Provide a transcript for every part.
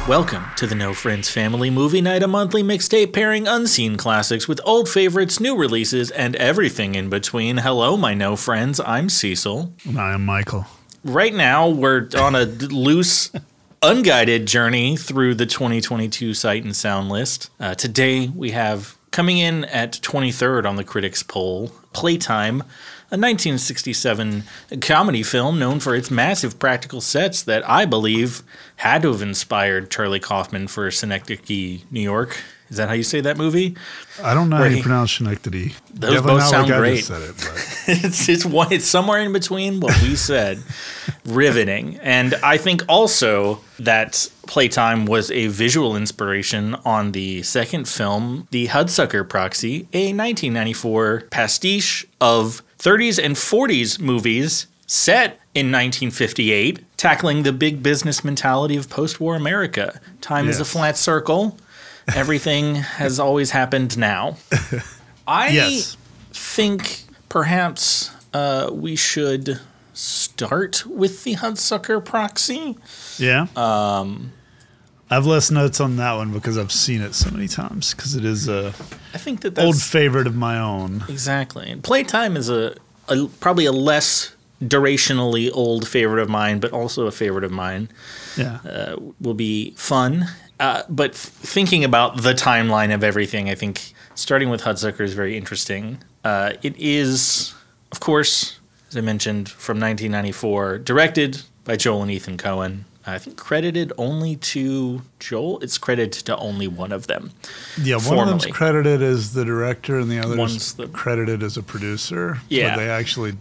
Welcome to the No Friends Family Movie Night, a monthly mixtape pairing unseen classics with old favorites, new releases, and everything in between. Hello, my no friends. I'm Cecil. And I am Michael. Right now, we're on a loose, unguided journey through the 2022 Sight and Sound list. Today, we have coming in at 23rd on the critics' poll, PlayTime, a 1967 comedy film known for its massive practical sets that I believe had to have inspired Charlie Kaufman for Synecdoche, New York. Is that how you say that movie? I don't know how you pronounce Synecdoche. Those Definitely both not sound like great. I just said it, but. It's somewhere in between what we said. Riveting. And I think also that Playtime was a visual inspiration on the second film, The Hudsucker Proxy, a 1994 pastiche of 30s and 40s movies set in 1958, tackling the big business mentality of post-war America. Time is a flat circle. Everything has always happened now. I think perhaps we should start with the Hudsucker Proxy. Yeah. I have less notes on that one because I've seen it so many times because it is I think that's old favorite of my own. Exactly. And Playtime is probably a less durationally old favorite of mine, but also a favorite of mine. Yeah. Will be fun. But thinking about the timeline of everything, I think starting with Hudsucker is very interesting. It is, of course, as I mentioned, from 1994, directed by Joel and Ethan Coen. I think credited only to Joel. It's credited to only one of them. Yeah, formally. one of them's credited as the director and the other's credited as a producer. Yeah. So they actually,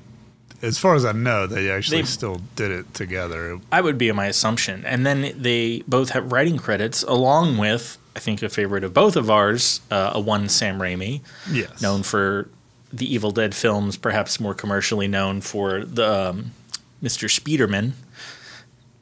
as far as I know, they still did it together. I would be my assumption. And then they both have writing credits along with, I think, a favorite of both of ours, one Sam Raimi. Yes. Known known for the Evil Dead films, perhaps more commercially known for the Mr. Speederman.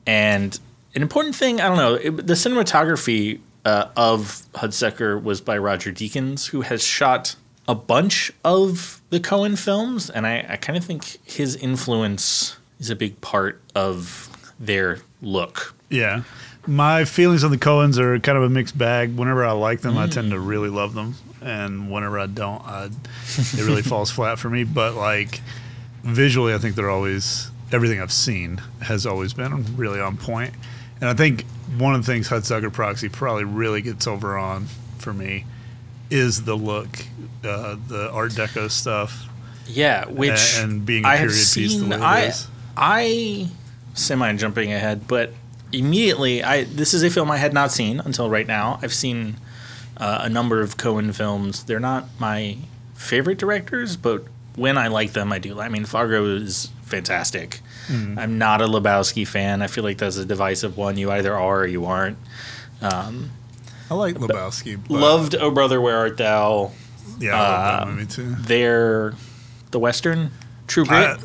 And an important thing, I don't know, the cinematography of Hudsucker was by Roger Deakins, who has shot a bunch of the Coen films, and I kind of think his influence is a big part of their look. Yeah. My feelings on the Coens are kind of a mixed bag. Whenever I like them, I tend to really love them. And whenever I don't, it really falls flat for me. But, like, visually, I think they're always, everything I've seen has always been really on point. And I think one of the things Hudsucker Proxy probably really gets over on for me is the look, the Art Deco stuff. Yeah, which and being a period piece the way it is. I semi-jumping ahead, but immediately, this is a film I had not seen until right now. I've seen a number of Coen films. They're not my favorite directors, but when I like them, I do. I mean, Fargo is fantastic. I'm not a Lebowski fan. I feel like that's a divisive one. You either are or you aren't. I like Lebowski. But loved Oh Brother, Where Art Thou? Yeah, I love that movie too. The Western, True Grit.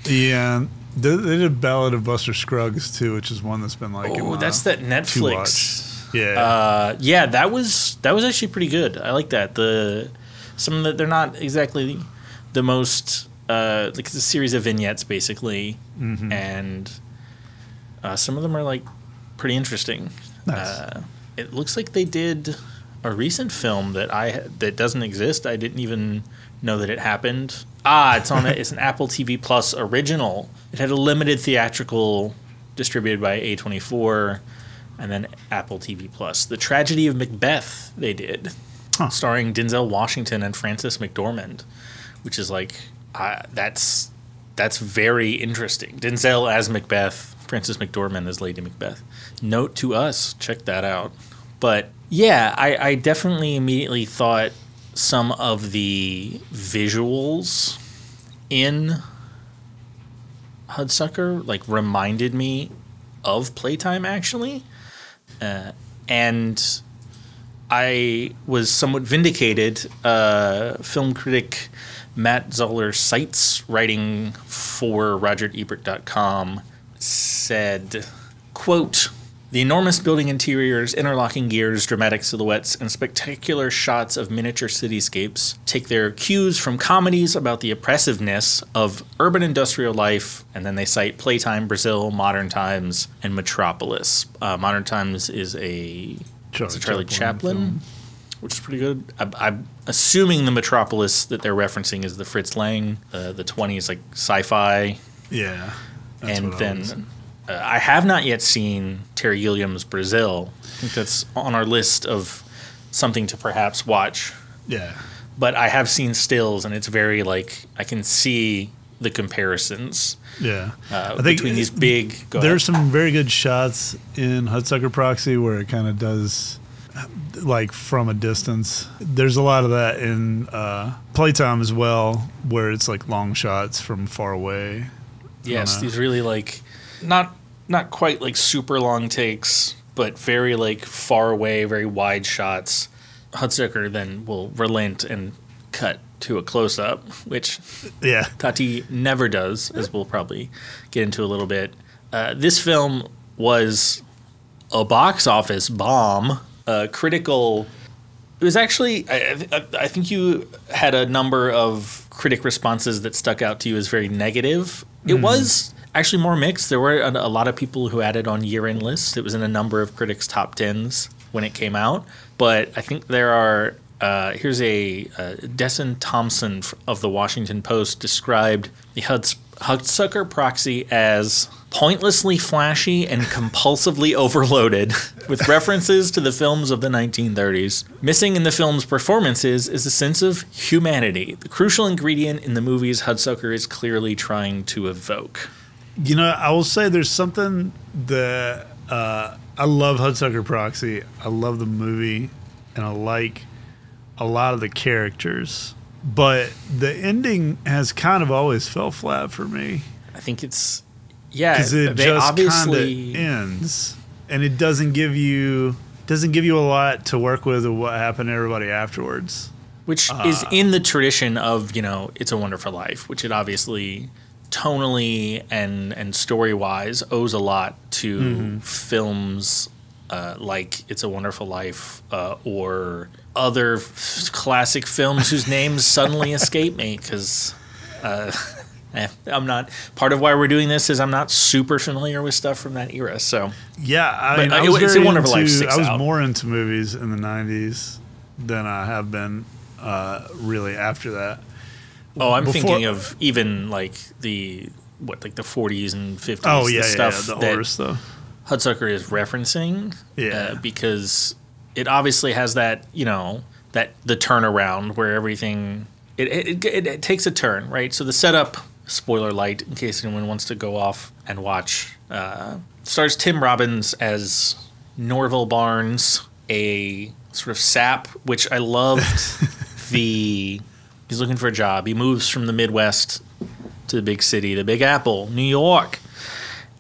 Yeah. They did Ballad of Buster Scruggs too, which is one that's been like. Oh, that's that Netflix. Yeah. Yeah, that was actually pretty good. I like that. Some of they're not exactly the most like it's a series of vignettes basically, and some of them are like pretty interesting. Nice. It looks like they did a recent film that doesn't exist. I didn't even know that it happened. It's on it's an Apple TV Plus original. It had a limited theatrical distributed by A24 and then Apple TV Plus. The Tragedy of Macbeth they did, starring Denzel Washington and Frances McDormand, which is like that's very interesting. Denzel as Macbeth, Frances McDormand as Lady Macbeth. Note to us, check that out. But yeah, I definitely immediately thought some of the visuals in Hudsucker like reminded me of Playtime actually, and I was somewhat vindicated. Film critic Matt Zoller Seitz, writing for RogerEbert.com, said, quote, The enormous building interiors, interlocking gears, dramatic silhouettes, and spectacular shots of miniature cityscapes take their cues from comedies about the oppressiveness of urban industrial life, and then they cite Playtime, Brazil, Modern Times, and Metropolis. Modern Times is a Charlie Chaplin, which is pretty good. I'm assuming the Metropolis that they're referencing is the Fritz Lang, the 20s, like sci-fi. Yeah. And then I have not yet seen Terry Gilliam's Brazil. I think that's on our list of something to perhaps watch. Yeah. But I have seen stills, and it's very, like, I can see the comparisons. Yeah. I think between these big... There's some very good shots in Hudsucker Proxy where it kind of does, like, from a distance. There's a lot of that in Playtime as well, where it's, like, long shots from far away. Yes, these really, like, not quite, like, super long takes, but very, like, far away, very wide shots. Hudsucker then will relent and cut to a close-up, which Tati never does, as we'll probably get into a little bit. This film was a box office bomb, critical... It was actually... I think you had a number of critic responses that stuck out to you as very negative. It was actually more mixed. There were a lot of people who had it on year-end lists. It was in a number of critics' top 10s when it came out. But I think there are... here's a Desson Thompson of the Washington Post described the Hudsucker Proxy as pointlessly flashy and compulsively overloaded with references to the films of the 1930s. Missing in the film's performances is a sense of humanity, the crucial ingredient in the movies Hudsucker is clearly trying to evoke. You know, I will say there's something that I love Hudsucker Proxy. I love the movie, and I like a lot of the characters, but the ending has kind of always fell flat for me. I think it's because it just kind of ends, and it doesn't give you a lot to work with of what happened to everybody afterwards, which is in the tradition of, you know, It's a Wonderful Life, which it obviously tonally and story wise owes a lot to films like It's a Wonderful Life or other classic films whose names suddenly escape me, because I'm not... Part of why we're doing this is I'm not super familiar with stuff from that era, so... Yeah, It's a Wonderful Life sticks out. I was more into movies in the 90s than I have been really after that. Oh, I'm thinking of even like the 40s and 50s. Oh, yeah, the horror stuff. Hudsucker is referencing, because it obviously has that, you know, that the turnaround where everything it takes a turn, right? So the setup, spoiler light, in case anyone wants to go off and watch, stars Tim Robbins as Norval Barnes, a sort of sap, which I loved. He's looking for a job. He moves from the Midwest to the big city, the Big Apple, New York.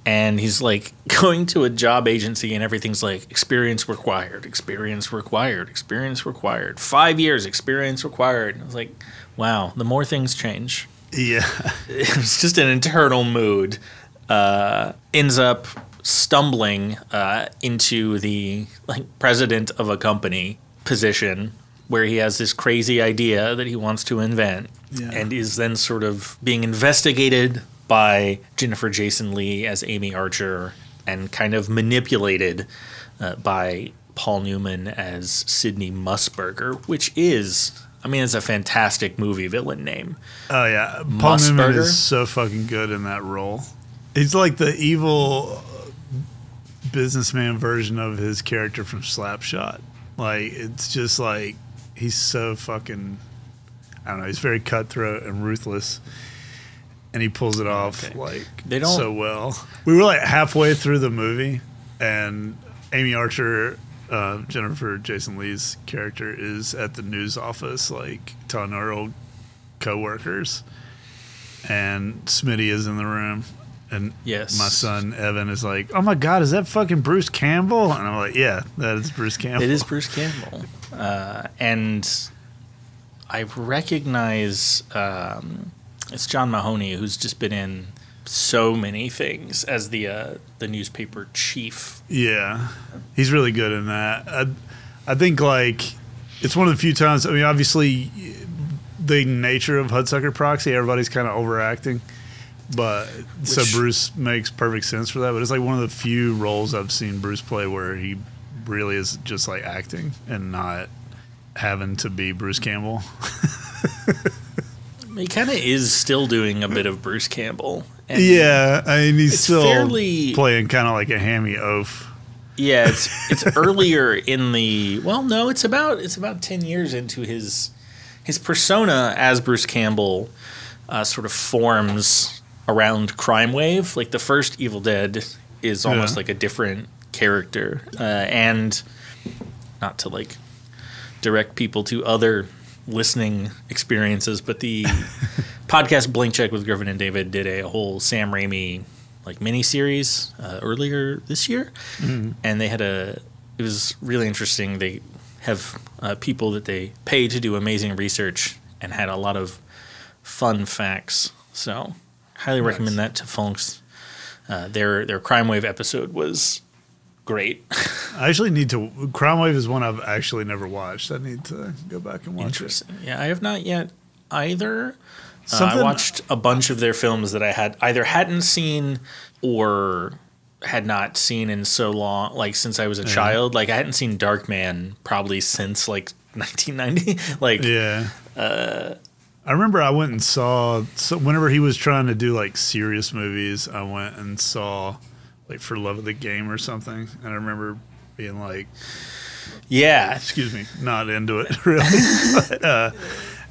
And he's like going to a job agency and everything's like experience required, experience required, experience required. 5 years, experience required. And I was like, wow, the more things change. Yeah. It's just an internal mood. Ends up stumbling into the like president of a company position where he has this crazy idea that he wants to invent, and is then sort of being investigated by Jennifer Jason Leigh as Amy Archer and kind of manipulated by Paul Newman as Sidney Musburger, which is, I mean, it's a fantastic movie villain name. Oh, yeah. Paul Newman is so fucking good in that role. He's like the evil businessman version of his character from Slapshot. Like, it's just like, he's so fucking, I don't know, he's very cutthroat and ruthless. And he pulls it off so well. We were like halfway through the movie, and Amy Archer, Jennifer Jason Leigh's character, is at the news office, like talking to her old coworkers, and Smitty is in the room, and my son Evan is like, "Oh my God, is that fucking Bruce Campbell?" And I'm like, "Yeah, that is Bruce Campbell. It is Bruce Campbell," and I recognize. It's John Mahoney, who's just been in so many things as the newspaper chief. Yeah, he's really good in that. I think like it's one of the few times. I mean, obviously, the nature of Hudsucker Proxy, everybody's kind of overacting, so Bruce makes perfect sense for that. But it's like one of the few roles I've seen Bruce play where he really is just like acting and not having to be Bruce Campbell. He kind of is still doing a bit of Bruce Campbell. And yeah, I mean, he's still playing kind of like a hammy oaf. Yeah, it's earlier in the... Well, no, it's about 10 years into his persona as Bruce Campbell sort of forms around Crime Wave. Like, the first Evil Dead is almost like a different character. And not to, like, direct people to other listening experiences, but the podcast Blank Check with Griffin and David did a whole Sam Raimi like mini-series earlier this year, and they had it was really interesting. They have people that they pay to do amazing research and had a lot of fun facts, so highly recommend that to folks. Their Crime Wave episode was great. I actually need to... Crime Wave is one I've actually never watched. I need to go back and watch Interesting. It. Yeah, I have not yet either. I watched a bunch of their films that I had either hadn't seen or had not seen in so long, like since I was a child. Like I hadn't seen Darkman probably since like 1990. Like I remember I went and saw... So whenever he was trying to do like serious movies, I went and saw like For Love of the Game or something. And I remember being like... Yeah. Excuse me. Not into it, really. But,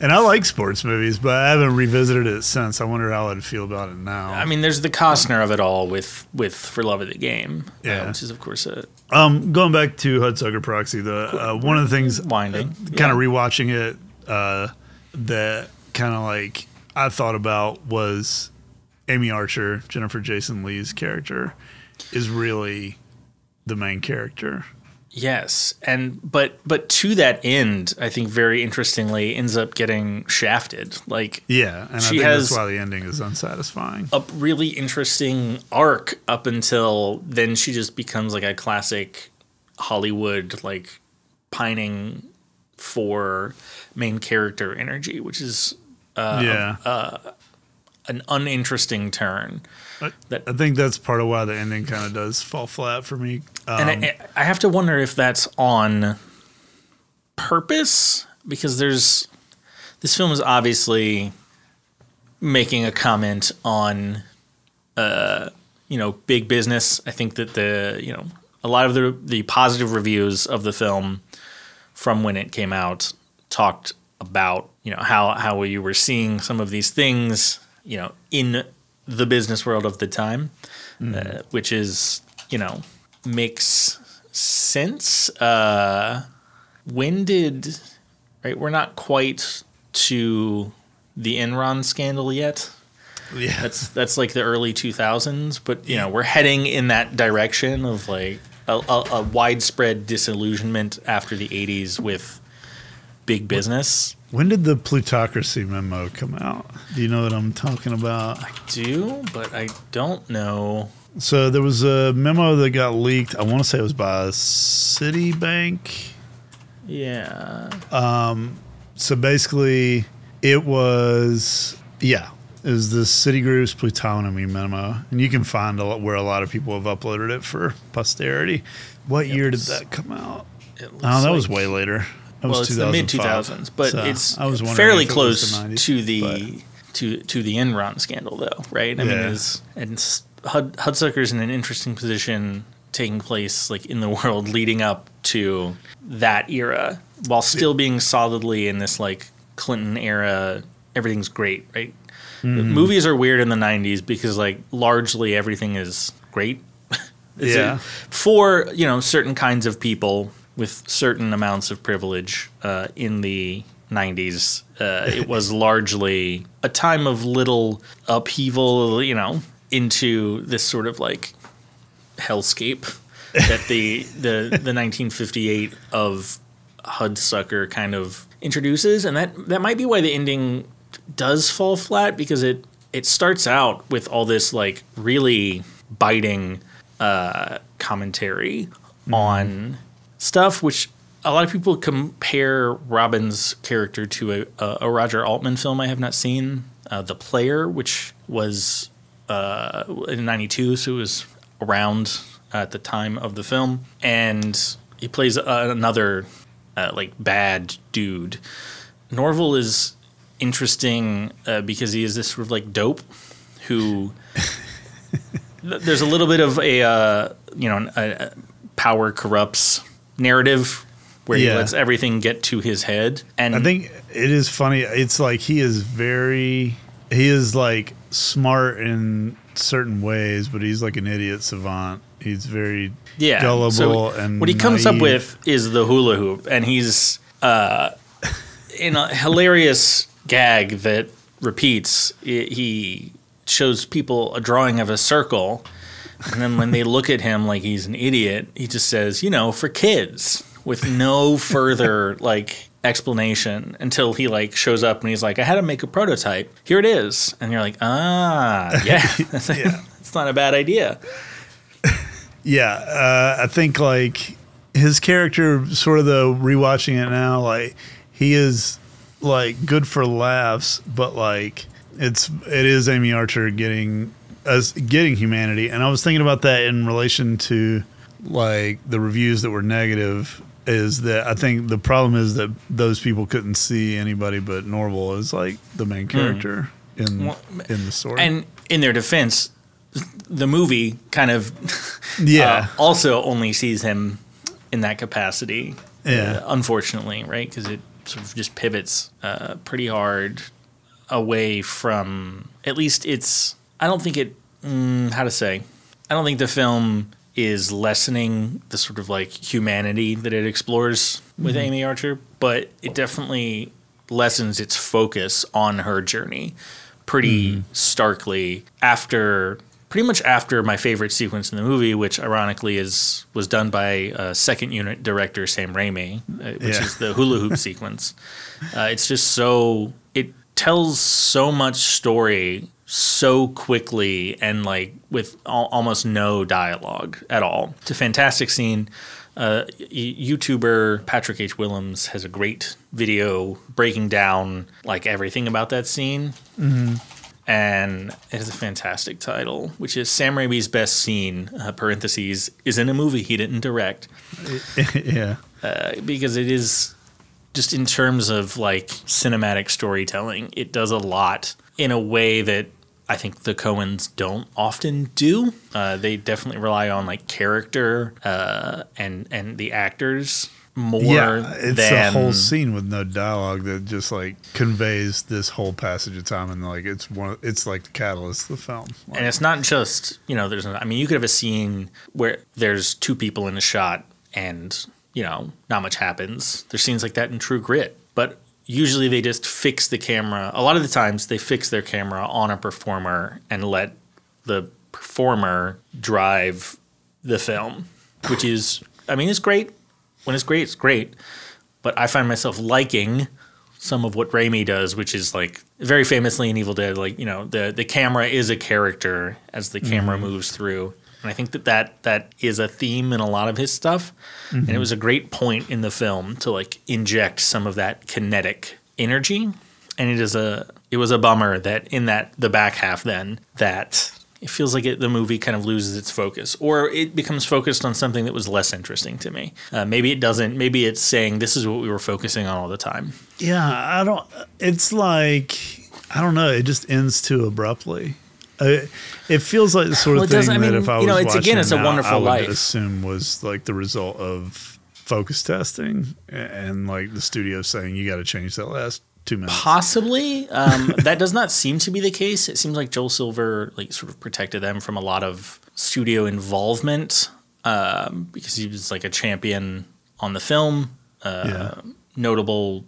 and I like sports movies, but I haven't revisited it since. I wonder how I'd feel about it now. I mean, there's the Costner of it all with For Love of the Game, which is, of course, a... Going back to Hudsucker Proxy, one of the things... Winding. Kind of rewatching it that kind of like I thought about was Amy Archer, Jennifer Jason Leigh's character, is really the main character. Yes, but to that end, I think very interestingly ends up getting shafted. Like and I think that's why the ending is unsatisfying. A really interesting arc up until then. She just becomes like a classic Hollywood, like pining for main character energy, which is an uninteresting turn. I think that's part of why the ending kind of does fall flat for me. And I have to wonder if that's on purpose, because this film is obviously making a comment on, big business. I think that a lot of the positive reviews of the film from when it came out talked about, how you were seeing some of these things, in the business world of the time, which is, makes sense. When did, right? We're not quite to the Enron scandal yet. Yeah, that's like the early 2000s, but we're heading in that direction of like a widespread disillusionment after the 80s with big business. When did the plutocracy memo come out? Do you know what I'm talking about? I do, but I don't know. So there was a memo that got leaked. I want to say it was by Citibank. Yeah. So basically, it was the Citigroup's plutonymy memo, and you can find where a lot of people have uploaded it for posterity. What year did that come out? That was way later. It's the mid 2000s, but it's fairly close to the Enron scandal, though, right? I mean, Hudsucker's in an interesting position, taking place like in the world leading up to that era, while still being solidly in this like Clinton era. Everything's great, right? The movies are weird in the 90s because like largely everything is great. For certain kinds of people with certain amounts of privilege in the 90s. It was largely a time of little upheaval, into this sort of like hellscape that the 1958 of Hudsucker kind of introduces. And that might be why the ending does fall flat, because it it starts out with all this like really biting commentary on stuff which a lot of people compare Robin's character to a Roger Altman film I have not seen, The Player, which was in '92, so it was around at the time of the film, and he plays another like bad dude. Norval is interesting because he is this sort of like dope who there's a little bit of a power corrupts narrative where he lets everything get to his head. And I think it is funny. It's like he is like smart in certain ways, but he's like an idiot savant. He's very gullible so and what he comes up with is the hula hoop, and he's in a hilarious gag that repeats. He shows people a drawing of a circle, and then when they look at him like he's an idiot, he just says, for kids, with no further like explanation until he like shows up and he's like, I had to make a prototype. Here it is. And you're like, it's not a bad idea. Yeah, I think like his character, sort of though, rewatching it now, like he is like good for laughs, but like it is Amy Archer getting humanity. And I was thinking about that in relation to like the reviews that were negative. Is that I think the problem is that those people couldn't see anybody but Norval as like the main character in the story. And in their defense, the movie kind of also only sees him in that capacity. Unfortunately, right? Because it sort of just pivots pretty hard away from, at least it's, I don't think it, I don't think the film is lessening the sort of like humanity that it explores with Amy Archer, but it definitely lessens its focus on her journey pretty starkly pretty much after my favorite sequence in the movie, which ironically was done by second unit director Sam Raimi, which is the hula hoop sequence. It's just it tells so much story so quickly and like with almost no dialogue at all. It's a fantastic scene. YouTuber Patrick H. Willems has a great video breaking down like everything about that scene. And it has a fantastic title, which is Sam Raimi's best scene, parentheses, is in a movie he didn't direct. Because it is just in terms of like cinematic storytelling, it does a lot in a way that I think the Coens don't often do. They definitely rely on like character and the actors more it's a whole scene with no dialogue that just like conveys this whole passage of time, and like it's like the catalyst of the film. Like, and it's not just you could have a scene where there's two people in a shot and not much happens. There's scenes like that in True Grit, but usually they just fix the camera. A lot of the times they fix their camera on a performer and let the performer drive the film, which is, it's great. When it's great, it's great. But I find myself liking some of what Raimi does, which is like very famously in Evil Dead, like, the camera is a character as the camera moves through. And I think that is a theme in a lot of his stuff. And it was a great point in the film to like inject some of that kinetic energy. And it was a bummer that in the back half then that it feels like the movie kind of loses its focus, or it becomes focused on something that was less interesting to me. Maybe it doesn't. Maybe it's saying this is what we were focusing on all the time. Yeah, it's like, I don't know. It just ends too abruptly. It feels like the sort of thing that if I was watching it's a Wonderful I would Life. assume was like the result of focus testing and like the studio saying you got to change that last 2 minutes. Possibly. That does not seem to be the case. It seems like Joel Silver like sort of protected them from a lot of studio involvement because he was like a champion on the film, notable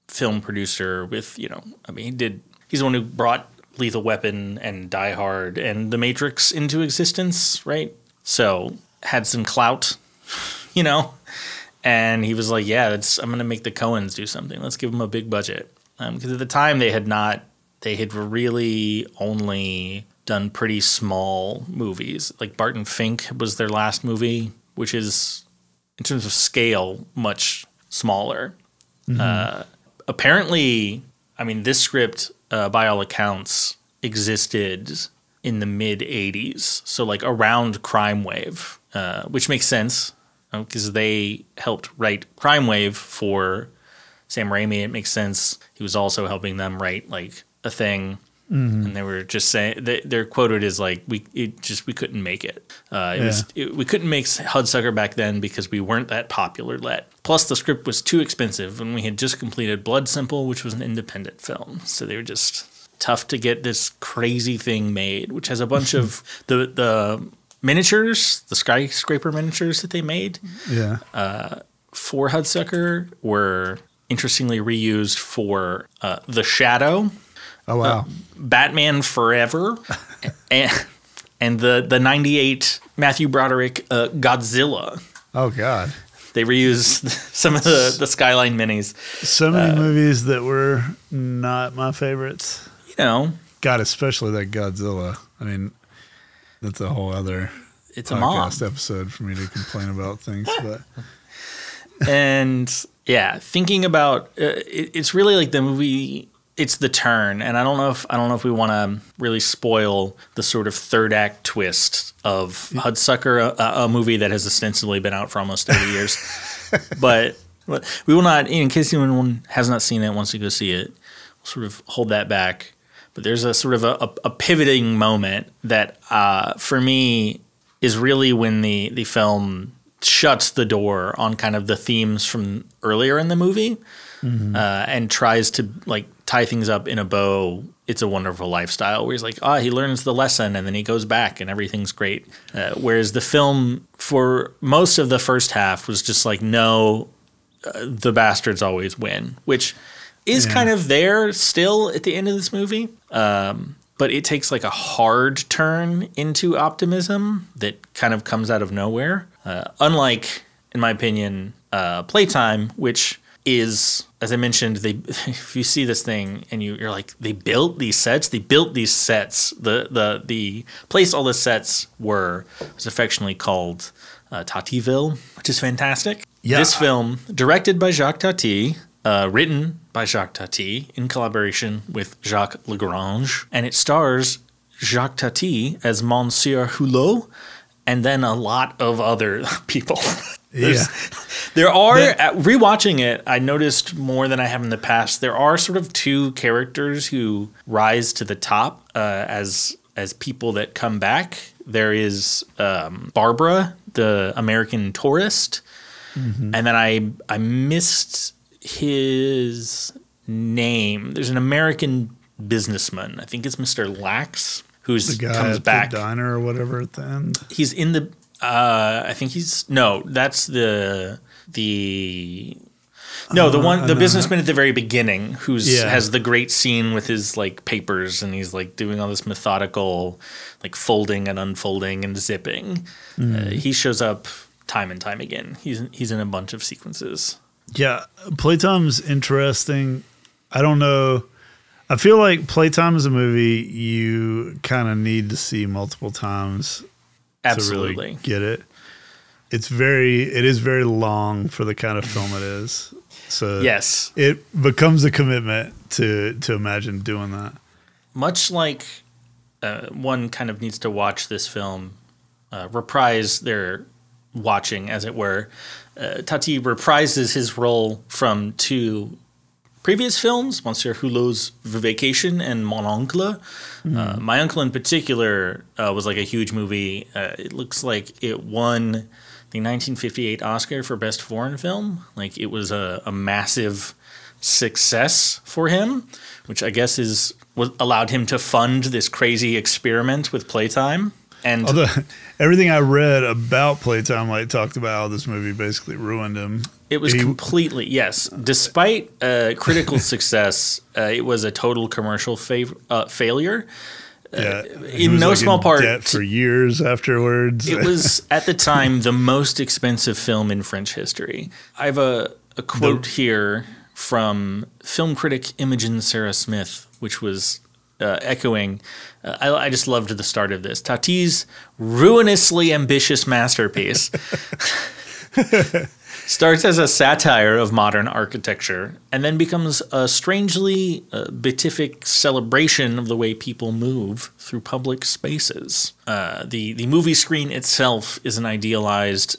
film producer with, he's the one who brought Lethal Weapon and Die Hard and The Matrix into existence, right? So had some clout, and he was like, I'm going to make the Coens do something. Let's give them a big budget. Because at the time they they had really only done pretty small movies. Like Barton Fink was their last movie, which is, in terms of scale, much smaller. Apparently, I mean, this script, by all accounts, existed in the mid-'80s, so like around Crime Wave, which makes sense because they helped write Crime Wave for Sam Raimi. It makes sense. He was also helping them write like A Thing, and they were just saying they're quoted as like we couldn't make it. We couldn't make Hudsucker back then because we weren't that popular yet. Plus, the script was too expensive, and we had just completed Blood Simple, which was an independent film, so they were just tough to get this crazy thing made, which has a bunch of the miniatures, the skyscraper miniatures that they made for Hudsucker were interestingly reused for The Shadow. Oh, wow. Batman Forever, and the 98 Matthew Broderick Godzilla. Oh, God. They reused some of the Skyline minis. So many movies that were not my favorites. You know. God, especially that Godzilla. I mean, that's a whole other podcast episode for me to complain about things. But and yeah, thinking about it's really like the movie. It's the turn, and I don't know if we want to really spoil the sort of third act twist of Hudsucker, a movie that has ostensibly been out for almost 30 years. But we will not, in case anyone has not seen it, wants to go see it, we'll sort of hold that back. But there's a sort of a pivoting moment that, for me, is really when the film shuts the door on kind of the themes from earlier in the movie, and tries to like tie things up in a bow. It's a Wonderful Lifestyle, where he's like, he learns the lesson and then he goes back and everything's great. Whereas the film, for most of the first half, was just like, no, the bastards always win, which is kind of there still at the end of this movie. But it takes like a hard turn into optimism that kind of comes out of nowhere. Unlike, in my opinion, Playtime, which is, as I mentioned, if you see this thing and you're like, they built these sets. The place all the sets were was affectionately called Tativille, which is fantastic. Yeah. This film, directed by Jacques Tati, written by Jacques Tati in collaboration with Jacques Lagrange, and it stars Jacques Tati as Monsieur Hulot, and then a lot of other people. There are, rewatching it, I noticed more than I have in the past, there are sort of two characters who rise to the top as people that come back. There is Barbara, the American tourist, and then I missed his name. There's an American businessman, I think it's Mr. Lax, who's the guy comes at back. The diner or whatever at the end. He's in the... I think he's that's the businessman at the very beginning who's has the great scene with his like papers, and he's like doing all this methodical like folding and unfolding and zipping. He shows up time and time again. He's in a bunch of sequences. Yeah, Playtime's interesting. I don't know. I feel like Playtime is a movie you kind of need to see multiple times. Absolutely. To really get it. It is very long for the kind of film it is. So yes, it becomes a commitment to imagine doing that. Much like one kind of needs to watch this film, reprise their watching, as it were. Tati reprises his role from two previous films, Monsieur Hulot's Vacation and Mon Oncle. My Uncle in particular was like a huge movie. It looks like it won the 1958 Oscar for Best Foreign Film. Like it was a massive success for him, which I guess allowed him to fund this crazy experiment with Playtime. And everything I read about Playtime talked about how this movie basically ruined him. It was completely, yes. Despite critical success, it was a total commercial failure. In no small part, debt for years afterwards. It was at the time the most expensive film in French history. I have a quote here from film critic Imogen Sarah Smith, which was echoing, I just loved the start of this. Tati's ruinously ambitious masterpiece starts as a satire of modern architecture and then becomes a strangely beatific celebration of the way people move through public spaces. The movie screen itself is an idealized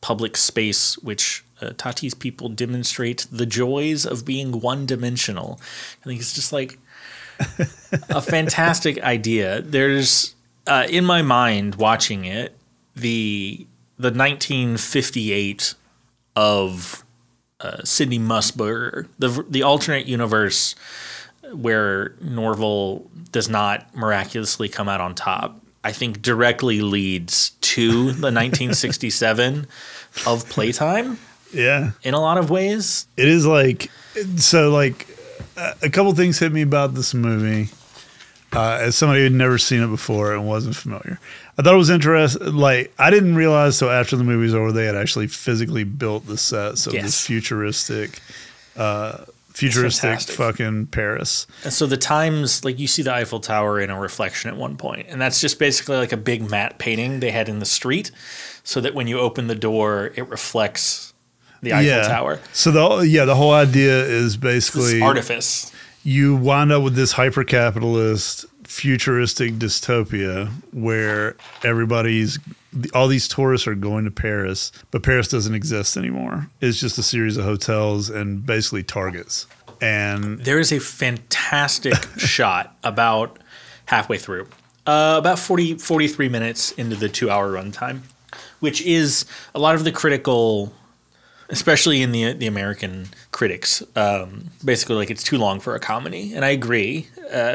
public space which Tati's people demonstrate the joys of being one-dimensional. I think it's just like a fantastic idea. There's, in my mind, watching it, the 1958 of Sidney Musburger, the alternate universe where Norval does not miraculously come out on top, I think directly leads to the 1967 of PlayTime. Yeah. In a lot of ways. It is like, so like a couple things hit me about this movie as somebody who had never seen it before and wasn't familiar. I thought it was interesting. Like, I didn't realize till after the movie was over they had actually physically built the sets of this futuristic fucking Paris. And so the times, like you see the Eiffel Tower in a reflection at one point, and that's just basically like a big matte painting they had in the street so that when you open the door, it reflects the Eiffel Tower. So the whole idea is basically artifice. You wind up with this hyper-capitalist futuristic dystopia where all these tourists are going to Paris, but Paris doesn't exist anymore. It's just a series of hotels and basically Targets. And there is a fantastic shot about halfway through, about 43 minutes into the 2-hour runtime, which is a lot of the critical, especially in the American critics, basically like it's too long for a comedy, and I agree.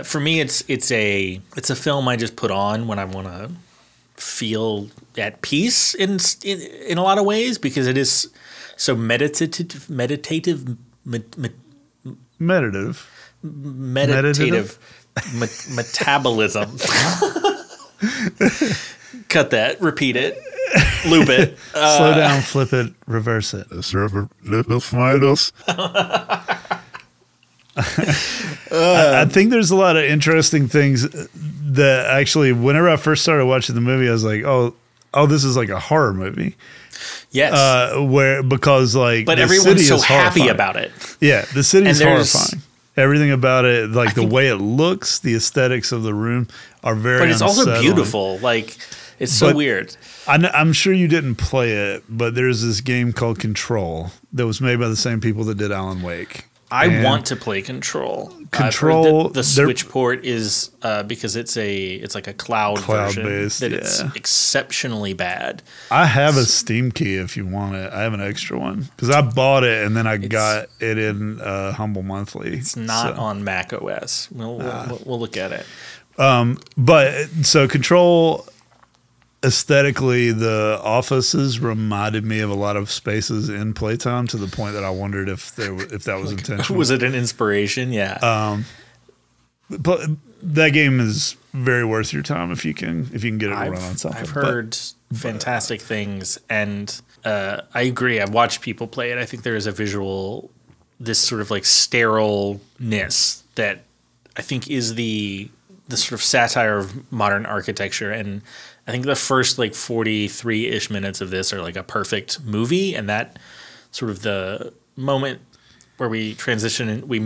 For me, it's a film I just put on when I want to feel at peace in a lot of ways because it is so meditative, metabolism. Cut that. Repeat it. Loop it. Slow down, flip it, reverse it. I think there's a lot of interesting things that actually, whenever I first started watching the movie, I was like, oh, this is like a horror movie. Yes. But everyone's so happy about it. Yeah, the city is horrifying. Everything about it, like the way it looks, the aesthetics of the room are very But it's unsettling. also beautiful. Like, it's so weird. I'm sure you didn't play it, but there's this game called Control that was made by the same people that did Alan Wake. I want to play Control. The Switch port is because it's like a cloud version that it's exceptionally bad. I have a Steam key if you want it. I have an extra one because I bought it and then I got it in Humble Monthly. It's not on Mac OS. We'll look at it. So Control. Aesthetically, the offices reminded me of a lot of spaces in PlayTime to the point that I wondered if that was intentional. Was it an inspiration? Yeah. But that game is very worth your time if you can get it to run on something. I've heard fantastic things, and I agree. I've watched people play it. I think there is this sort of like sterileness that I think is the sort of satire of modern architecture. And I think the first like 43-ish minutes of this are like a perfect movie, and that sort of the moment where we transition and we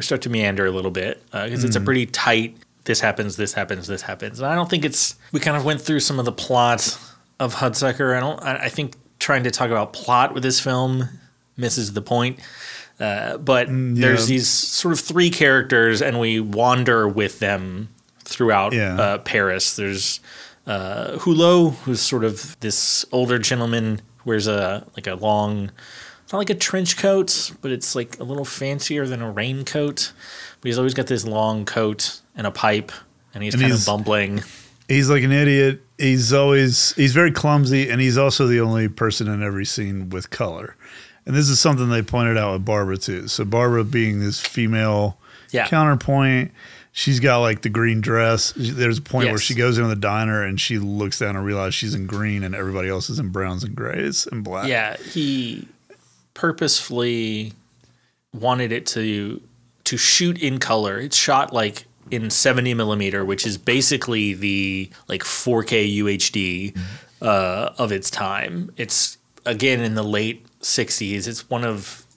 start to meander a little bit because it's a pretty tight, this happens, and I don't think we kind of went through some of the plot of Hudsucker. I think trying to talk about plot with this film misses the point. But there's these sort of three characters, and we wander with them throughout Paris. There's Hulot, who's sort of this older gentleman who wears a long, it's not like a trench coat, but it's like a little fancier than a raincoat. But he's always got this long coat and a pipe, and he's kind of bumbling. He's like an idiot. He's very clumsy, and he's also the only person in every scene with color. And this is something they pointed out with Barbara too. So Barbara being this female counterpoint, she's got like the green dress. There's a point where she goes into the diner and she looks down and realizes she's in green and everybody else is in browns and grays and black. Yeah, he purposefully wanted it to shoot in color. It's shot like in 70 millimeter, which is basically the like 4K UHD of its time. It's again in the late 60s. It's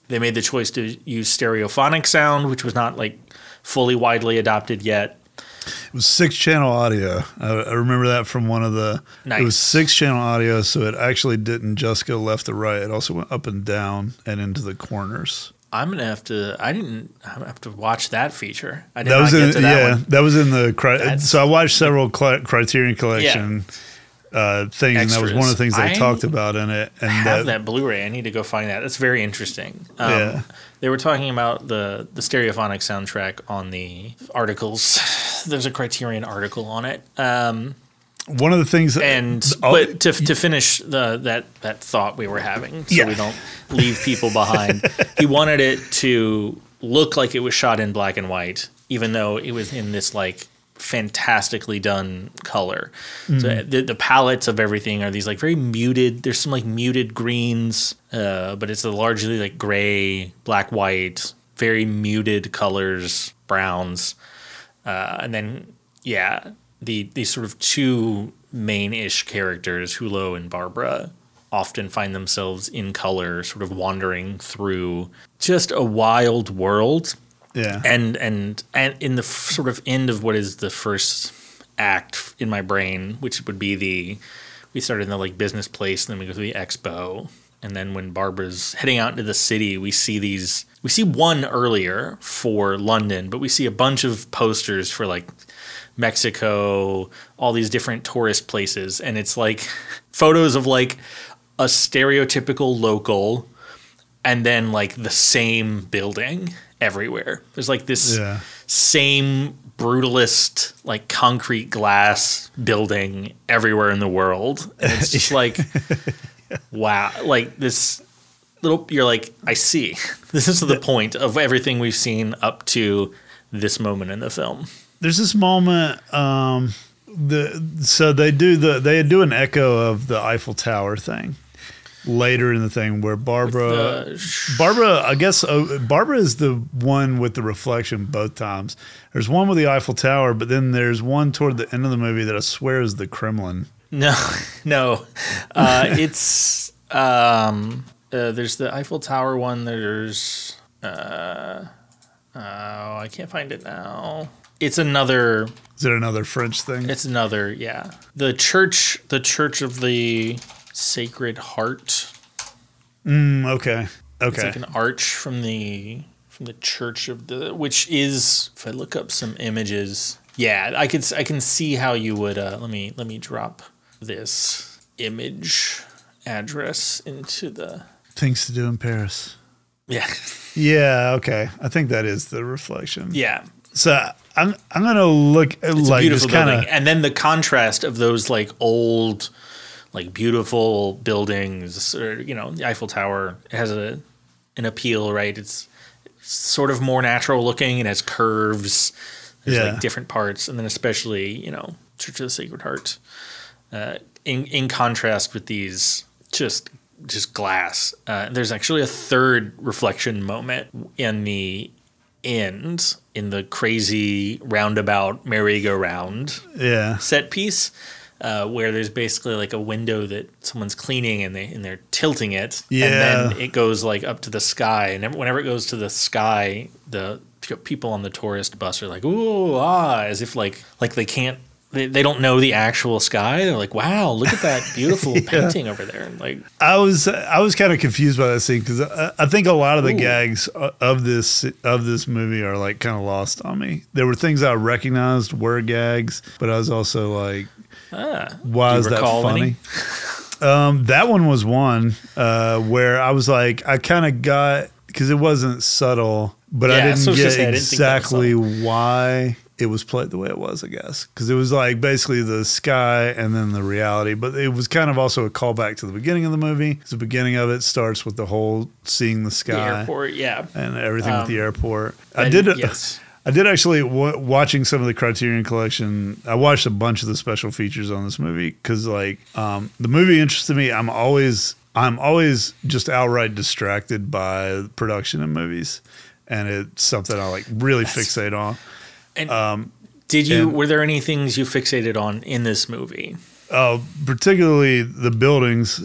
they made the choice to use stereophonic sound, which was not like fully widely adopted yet. It was 6-channel audio. I remember that from one of the. Nice. It was 6-channel audio, so it actually didn't just go left to right. It also went up and down and into the corners. I'm gonna have to. I'm gonna have to watch that feature. I did not get to that one. That was in the. So I watched several Criterion Collection things, Extras. and that was one of the things they talked about in it. And I have that Blu-ray. I need to go find that. That's very interesting. They were talking about the stereophonic soundtrack on the articles. There's a Criterion article on it. One of the things, but to finish that thought we were having, so we don't leave people behind, he wanted it to look like it was shot in black and white, even though it was in this like fantastically done color. So the palettes of everything are these like very muted. There's some like muted greens, but it's largely like gray, black, white, very muted colors, browns, and then these sort of two main-ish characters, Hulo and Barbara, often find themselves in color, sort of wandering through just a wild world. Yeah. And in the sort of end of what is the first act in my brain, which would be we started in the like business place, and then we go to the expo. And then when Barbara's heading out into the city, we see one earlier for London, but we see a bunch of posters for like Mexico, all these different tourist places. And it's like photos of like a stereotypical local and then like the same building everywhere. There's like this same brutalist, like concrete glass building everywhere in the world. And it's just like, wow, like this little, you're like, I see. This is the point of everything we've seen up to this moment in the film. There's this moment, so they do an echo of the Eiffel Tower thing later in the thing where Barbara, I guess Barbara is the one with the reflection both times. There's one with the Eiffel Tower, but then there's one toward the end of the movie that I swear is the Kremlin. No. It's there's the Eiffel Tower one. There's I can't find it now. It's another. Is it another French thing? It's another, yeah. The church of the Sacred Heart. Okay. It's like an arch from the church of the, which is, if I look up some images, yeah, I can see how you would. Let me drop this image address into the things to do in Paris. Yeah. Yeah. Okay. I think that is the reflection. Yeah. So I'm gonna look at it's like a beautiful just kind building, and then the contrast of those like old, like beautiful buildings. Or, the Eiffel Tower has an appeal, right? It's sort of more natural looking. It has curves. There's like different parts, and then especially Church of the Sacred Heart. In contrast with these just glass. There's actually a third reflection moment in the end, in the crazy roundabout merry-go-round set piece, where there's basically like a window that someone's cleaning and they're tilting it, and then it goes like up to the sky, and whenever it goes to the sky, the people on the tourist bus are like, ooh, as if like they can't. They don't know the actual sky. They're like, "Wow, look at that beautiful painting over there!" And like, I was kind of confused by that scene because I think a lot of the gags of this movie are like kind of lost on me. There were things I recognized were gags, but I was also like, "Why is that funny?" That one was one where I was like, I kind of got, because it wasn't subtle, but I didn't get exactly why it was played the way it was, I guess. Because it was like basically the sky and then the reality. But it was kind of also a callback to the beginning of the movie. Because the beginning of it starts with the whole seeing the sky. The airport, yeah. And everything with the airport. I did actually, watching some of the Criterion Collection, I watched a bunch of the special features on this movie. Because like the movie interested me. I'm always just outright distracted by production in movies. And it's something I like really fixate on. And Were there any things you fixated on in this movie? Particularly the buildings.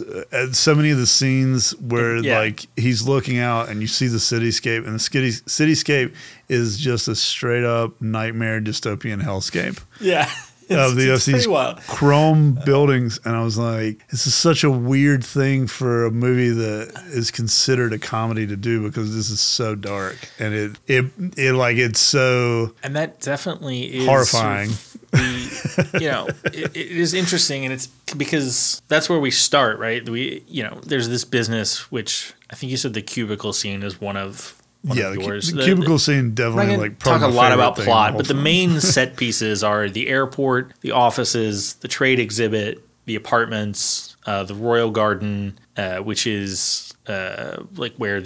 So many of the scenes where like he's looking out and you see the cityscape, and the cityscape is just a straight up nightmare dystopian hellscape. Yeah. It's these chrome buildings, and I was like, this is such a weird thing for a movie that is considered a comedy to do, because this is so dark, and it's so, and that definitely is horrifying. It is interesting, and it's because that's where we start, right? There's this business, which I think you said the cubicle scene is one of yours. The cubicle scene definitely like talk a lot about plot, but the main set pieces are the airport, the offices, the trade exhibit, the apartments, the Royal Garden, which is like where I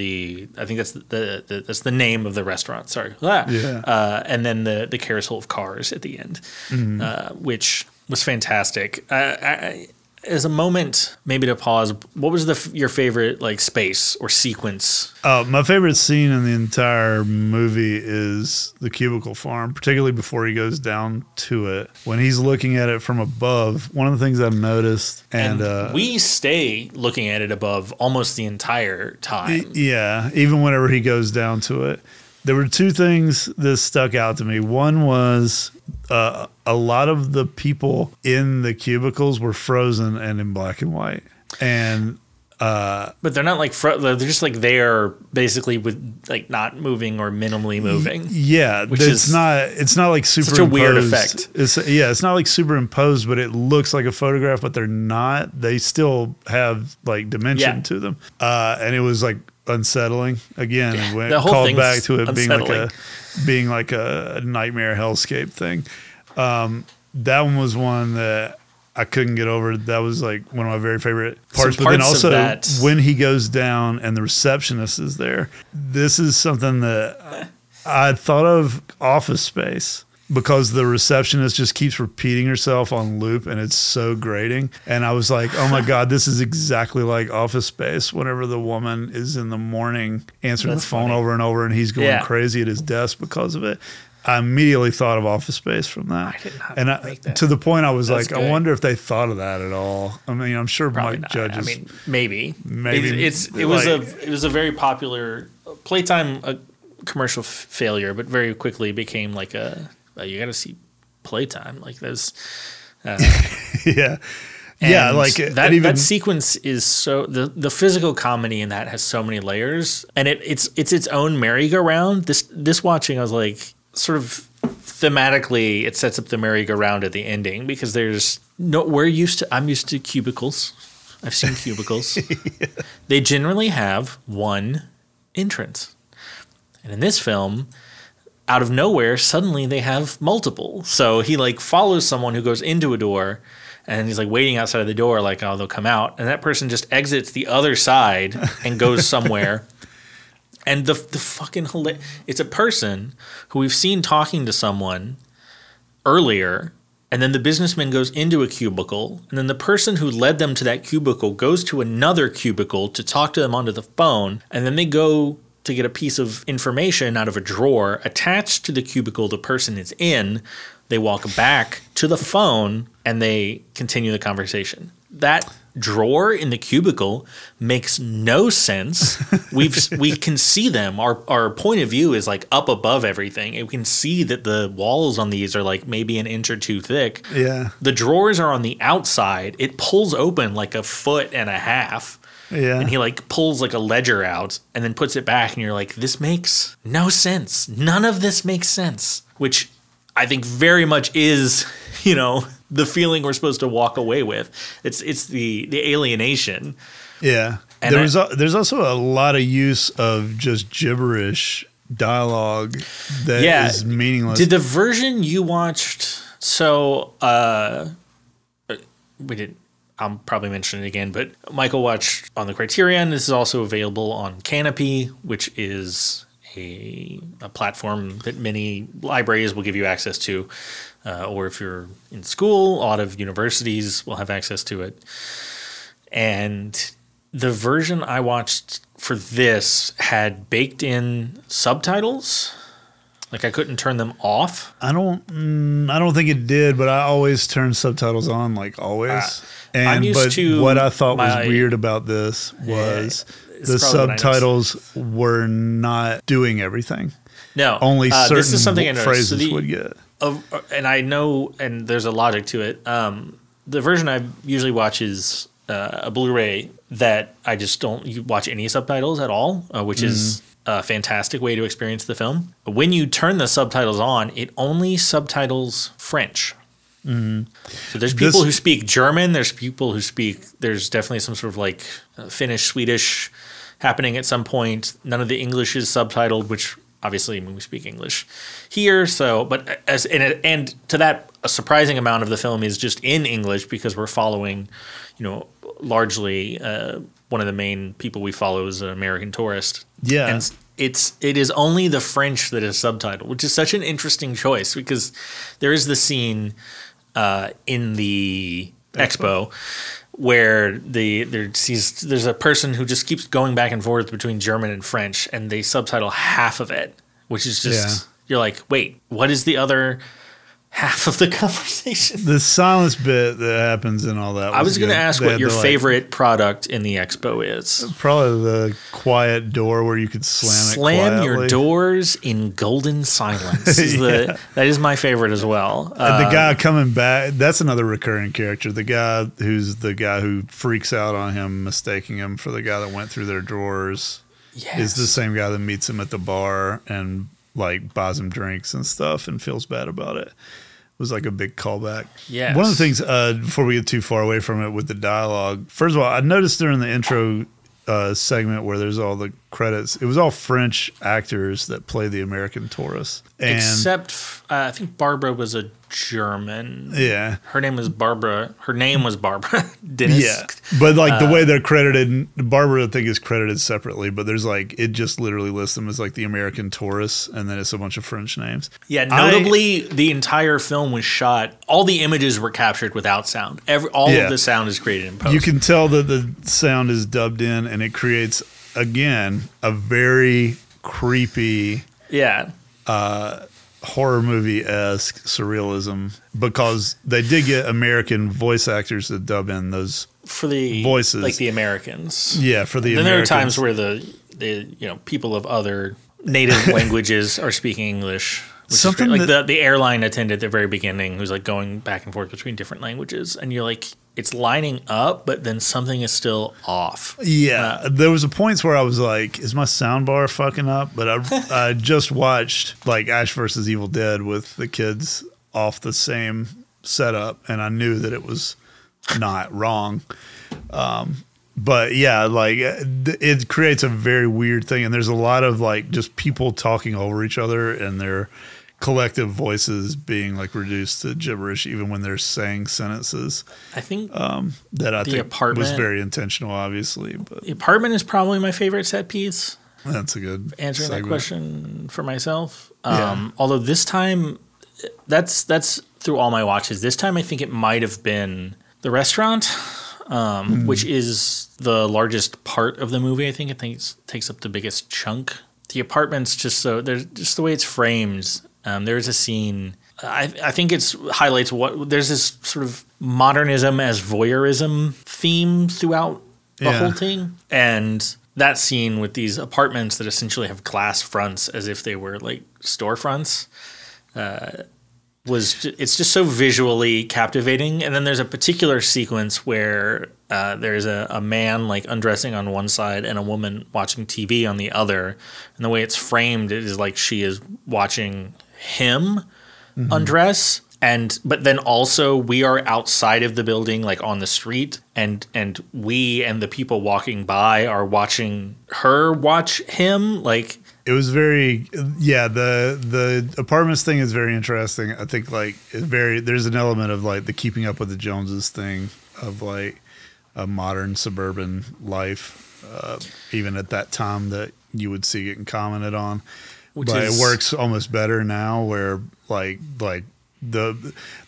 think that's the name of the restaurant. Sorry, and then the carousel of cars at the end, which was fantastic. As a moment, maybe to pause, what was your favorite like space or sequence? My favorite scene in the entire movie is the cubicle farm, particularly before he goes down to it. When he's looking at it from above, one of the things I've noticed, and we stay looking at it above almost the entire time. Yeah, even whenever he goes down to it. There were two things that stuck out to me. One was a lot of the people in the cubicles were frozen and in black and white. And but they're not like they're just like they're basically with like not moving or minimally moving. Yeah, it's not like superimposed. Such a weird effect. It's not like superimposed, but it looks like a photograph, but they're not. They still have like dimension to them. And it was like unsettling again. When it called back to it being like a nightmare hellscape thing. That one was one that I couldn't get over. That was like one of my very favorite parts. But then also when he goes down and the receptionist is there, this is something that I thought of Office Space, because the receptionist just keeps repeating herself on loop, and it's so grating. And I was like, oh my God, this is exactly like Office Space, whenever the woman is in the morning answering the phone over and over, and he's going crazy at his desk because of it. I immediately thought of Office Space from that. I did not make that. To the point I was like, good. I wonder if they thought of that at all. I mean, I'm sure probably Mike not. Judges. I mean, maybe. It was a very popular PlayTime commercial failure, but very quickly became like you got to see PlayTime. Like there's, like that sequence is so the physical comedy in that has so many layers, and it's its own merry-go-round. This watching, I was like, sort of thematically, it sets up the merry-go-round at the ending, because there's I'm used to cubicles. I've seen cubicles. Yeah. They generally have one entrance, and in this film, out of nowhere, suddenly they have multiple. So he like follows someone who goes into a door, and he's like waiting outside of the door, like, oh, they'll come out. And that person just exits the other side and goes somewhere. And the fucking it's a person who we've seen talking to someone earlier, and then the businessman goes into a cubicle, and then the person who led them to that cubicle goes to another cubicle to talk to them onto the phone, and then they go to get a piece of information out of a drawer attached to the cubicle the person is in. They walk back to the phone and they continue the conversation. That drawer in the cubicle makes no sense. We can see them. Our point of view is like up above everything. And we can see that the walls on these are like maybe an inch or two thick. Yeah. The drawers are on the outside. It pulls open like 1.5 feet. Yeah. And he like pulls like a ledger out and then puts it back, and you're like, this makes no sense. None of this makes sense. Which I think very much is, the feeling we're supposed to walk away with. It's the alienation. Yeah. And there's also a lot of use of just gibberish dialogue that is meaningless. Did the version you watched, we did. I'll probably mention it again, but Michael watched on the Criterion. This is also available on Canopy, which is a platform that many libraries will give you access to. Or if you're in school, a lot of universities will have access to it. And the version I watched for this had baked in subtitles. Like I couldn't turn them off. I don't think it did, but I always turn subtitles on, like always. I'm used to what I thought was weird about this was the subtitles were not doing everything. No, only certain this is something I noticed. phrases would get. And I know, and there's a logic to it. The version I usually watch is a Blu-ray that I just don't watch any subtitles at all, which is a fantastic way to experience the film. When you turn the subtitles on, it only subtitles French. So there's people who speak German. There's people who speak. There's definitely some sort of like Finnish, Swedish happening at some point. None of the English is subtitled, which obviously we speak English here. So, but and to that, a surprising amount of the film is just in English because we're following, largely one of the main people we follow is an American tourist. Yeah. And it is only the French that is subtitled, which is such an interesting choice because there is the scene in the expo where there's a person who just keeps going back and forth between German and French, and they subtitle half of it, which is just you're like, wait, what is the other half of the conversation? The silence bit that happens and all that. I was going to ask what your favorite product in the expo is. Probably the quiet door where you could slam your doors in golden silence. That is my favorite as well. The guy coming back, that's another recurring character. The guy who freaks out on him, mistaking him for the guy that went through their drawers, is the same guy that meets him at the bar and like buys him drinks and stuff and feels bad about it. Was like a big callback. Yeah. One of the things, before we get too far away from it with the dialogue, first of all, I noticed during the intro segment where there's all the credits, it was all French actors that play the American tourists. Except, I think Barbara was a German. Yeah. Her name was Barbara. Dennis. Yeah. But like the way they're credited, Barbara I think is credited separately, but there's like, it just literally lists them as like the American tourists, and then it's a bunch of French names. Yeah, notably, the entire film was shot, all the images were captured without sound. All of the sound is created in post. You can tell that the sound is dubbed in, and it creates, again, a very creepy horror movie-esque surrealism, because they did get American voice actors to dub in those for the voices, like the Americans. Yeah, for the then Americans. There are times where the people of other native languages are speaking English. Something like the airline attendant at the very beginning who's like going back and forth between different languages, and you're like, it's lining up, but then something is still off. Yeah, there was a point where I was like, is my soundbar fucking up? But I just watched like Ash vs. Evil Dead with the kids off the same setup, and I knew that it was not wrong. But yeah, like it creates a very weird thing, and there's a lot of like just people talking over each other and their collective voices being like reduced to gibberish even when they're saying sentences. I think that I think was very intentional, obviously. But the apartment is probably my favorite set piece. That's a good answering segment. That question for myself. Although this time, that's through all my watches. This time, I think it might have been the restaurant, which is the largest part of the movie. I think it takes up the biggest chunk. The apartment's just the way it's framed. There's a scene. I think it highlights there's this sort of modernism as voyeurism theme throughout the whole thing, and that scene with these apartments that essentially have glass fronts as if they were like storefronts. It's just so visually captivating. And then there's a particular sequence where there's a man like undressing on one side and a woman watching TV on the other. And the way it's framed, it is like she is watching him undress. But then also we are outside of the building, like on the street, and we and the people walking by are watching her watch him. Like, it was very, the apartments thing is very interesting. I think like there's an element of like the keeping up with the Joneses thing of like a modern suburban life, even at that time that you would see getting commented on. It works almost better now where like the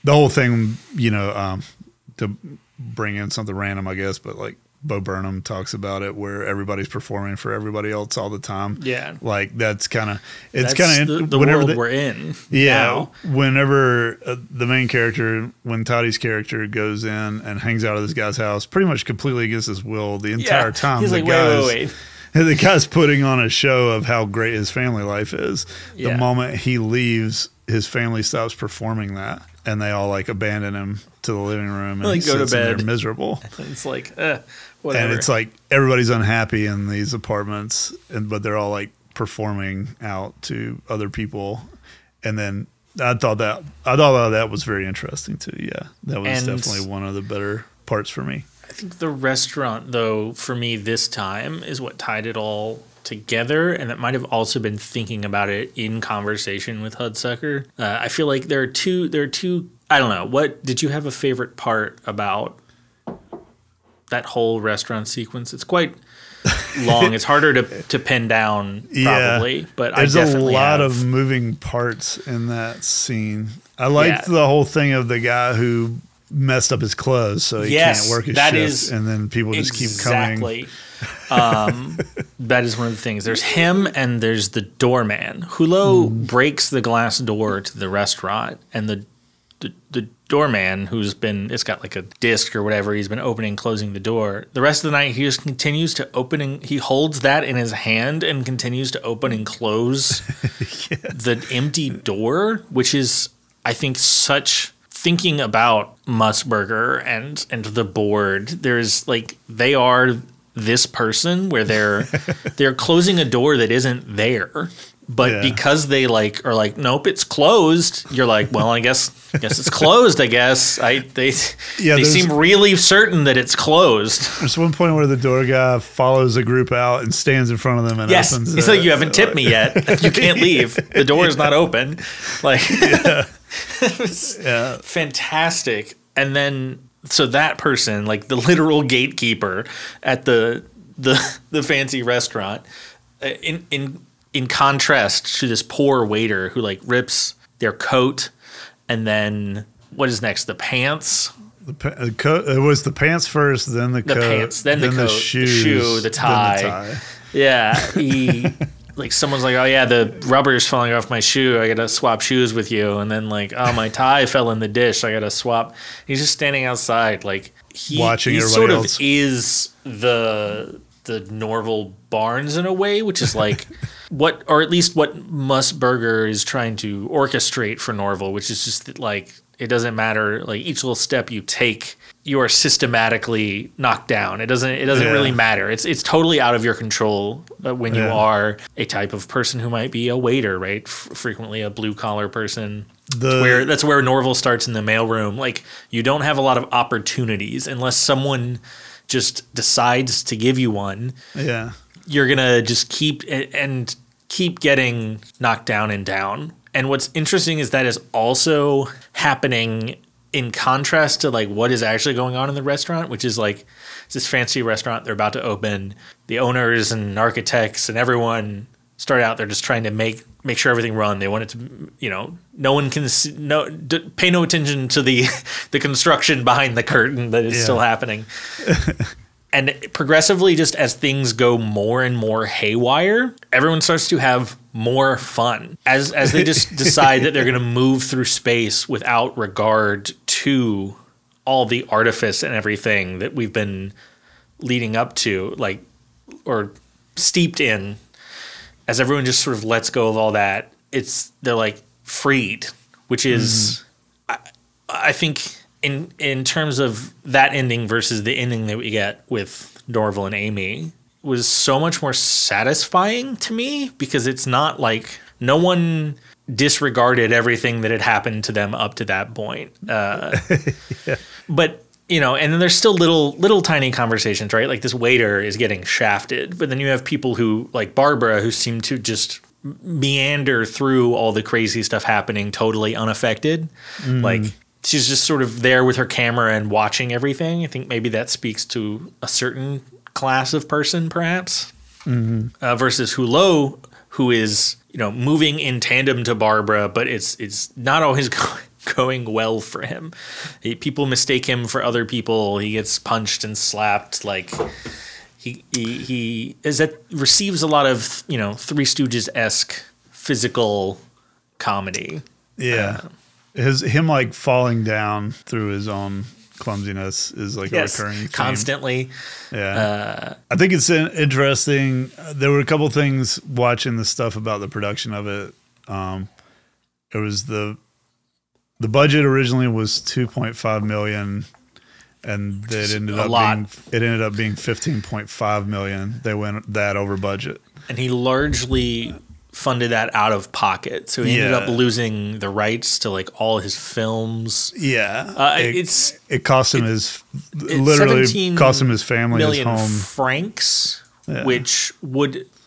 whole thing, to bring in something random, I guess, but like Bo Burnham talks about it, where everybody's performing for everybody else all the time. Yeah. Like that's kind of, the world we're in. Yeah. Now. Whenever the main character, when Tati's character goes in and hangs out at this guy's house, pretty much completely against his will the entire time. He's like, wait. The guy's putting on a show of how great his family life is. The moment he leaves, his family stops performing that, and they all like abandon him to the living room and like go to bed. They're miserable. It's like, And whatever. it's like everybody's unhappy in these apartments, but they're all like performing out to other people. And then I thought that was very interesting too. Yeah, that was definitely one of the better parts for me. I think the restaurant, though, for me this time is what tied it all together, and that might have also been thinking about it in conversation with Hudsucker. I feel like there are two. I don't know. What did you have a favorite part about that whole restaurant sequence? It's quite long. It's harder to pin down, probably. But there's I definitely a lot of moving parts in that scene. I liked the whole thing of the guy who messed up his clothes, so he can't work his shift, and then people just keep coming. That is one of the things. There's him and there's the doorman. Hulot breaks the glass door to the restaurant, and the doorman, it's got like a disc or whatever, he's been opening and closing the door. The rest of the night, he just continues to he holds that in his hand and continues to open and close the empty door, which is, I think, thinking about Musburger and the board, there's like, they are this person where they're closing a door that isn't there. But because they are like, nope, it's closed. You're like, well, I guess it's closed. I guess they seem really certain that it's closed. There's one point where the door guy follows a group out and stands in front of them and opens. He's like, you haven't tipped me yet. You can't leave. The door is not open. Like, it was fantastic. And then so that person, like the literal gatekeeper at the fancy restaurant, in contrast to this poor waiter who like rips their coat, and then what is next? The pants. The coat. It was the pants first, then the coat, pants, then the coat, the shoe, the tie. Yeah, like someone's like, oh yeah, the rubber's falling off my shoe. I gotta swap shoes with you. And then like, oh, my tie fell in the dish. I gotta swap. He's just standing outside, like watching he everybody sort else. of is the Norval Barnes in a way, which is like what Musburger is trying to orchestrate for Norval, which is just that, like, it doesn't matter, like each little step you take, you are systematically knocked down. It doesn't really matter. It's totally out of your control when you are a type of person who might be a waiter, right? Frequently a blue collar person. That's where Norval starts in the mailroom. Like, you don't have a lot of opportunities unless someone just decides to give you one. Yeah, you're gonna just keep getting knocked down and down. And what's interesting is that is also happening in contrast to like what is actually going on in the restaurant, which is like, it's this fancy restaurant they're about to open. The owners and architects and everyone start out, they're just trying to make sure everything run. They want it to, no one can pay no attention to the construction behind the curtain that is still happening. And progressively, just as things go more and more haywire, everyone starts to have more fun as they just decide that they're going to move through space without regard to all the artifice and everything that we've been leading up to, like, or steeped in. As everyone just sort of lets go of all that, they're like freed, which is, I think, in terms of that ending versus the ending that we get with Norval and Amy, was so much more satisfying to me, because it's not like no one disregarded everything that had happened to them up to that point. But, and then there's still little tiny conversations, right? Like, this waiter is getting shafted, but then you have people who, like Barbara, who seem to just meander through all the crazy stuff happening totally unaffected. Like, she's just sort of there with her camera and watching everything. I think maybe that speaks to a certain class of person, perhaps. Versus Hulot, who is, moving in tandem to Barbara, but it's not always going well for him. People mistake him for other people. He gets punched and slapped. Like he receives a lot of Three Stooges-esque physical comedy. Yeah, him like falling down through his own clumsiness is like a recurring theme. Constantly. Yeah, I think it's interesting. There were a couple things watching the stuff about the production of it. It was the budget originally was $2.5 million, and it ended up being $15.5 million. They went that over budget, and he largely funded that out of pocket. So he ended up losing the rights to like all his films. Yeah. It cost him cost him his family, his home. Francs, which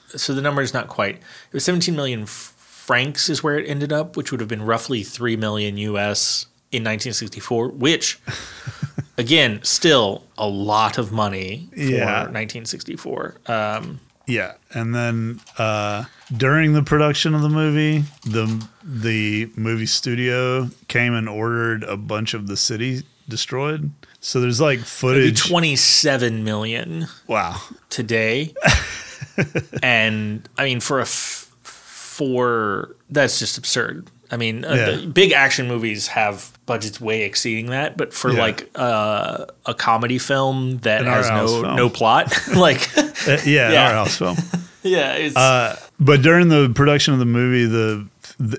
so the number is not quite. It was 17 million francs is where it ended up, which would have been roughly 3 million US in 1964, which again, still a lot of money for 1964. Yeah, and then during the production of the movie, the movie studio came and ordered a bunch of the city destroyed. So there's like footage. 27 million. Wow. Today, and I mean for that's just absurd. I mean, big action movies have budgets way exceeding that, but for like a comedy film that has no plot, like an art house film. It's but during the production of the movie,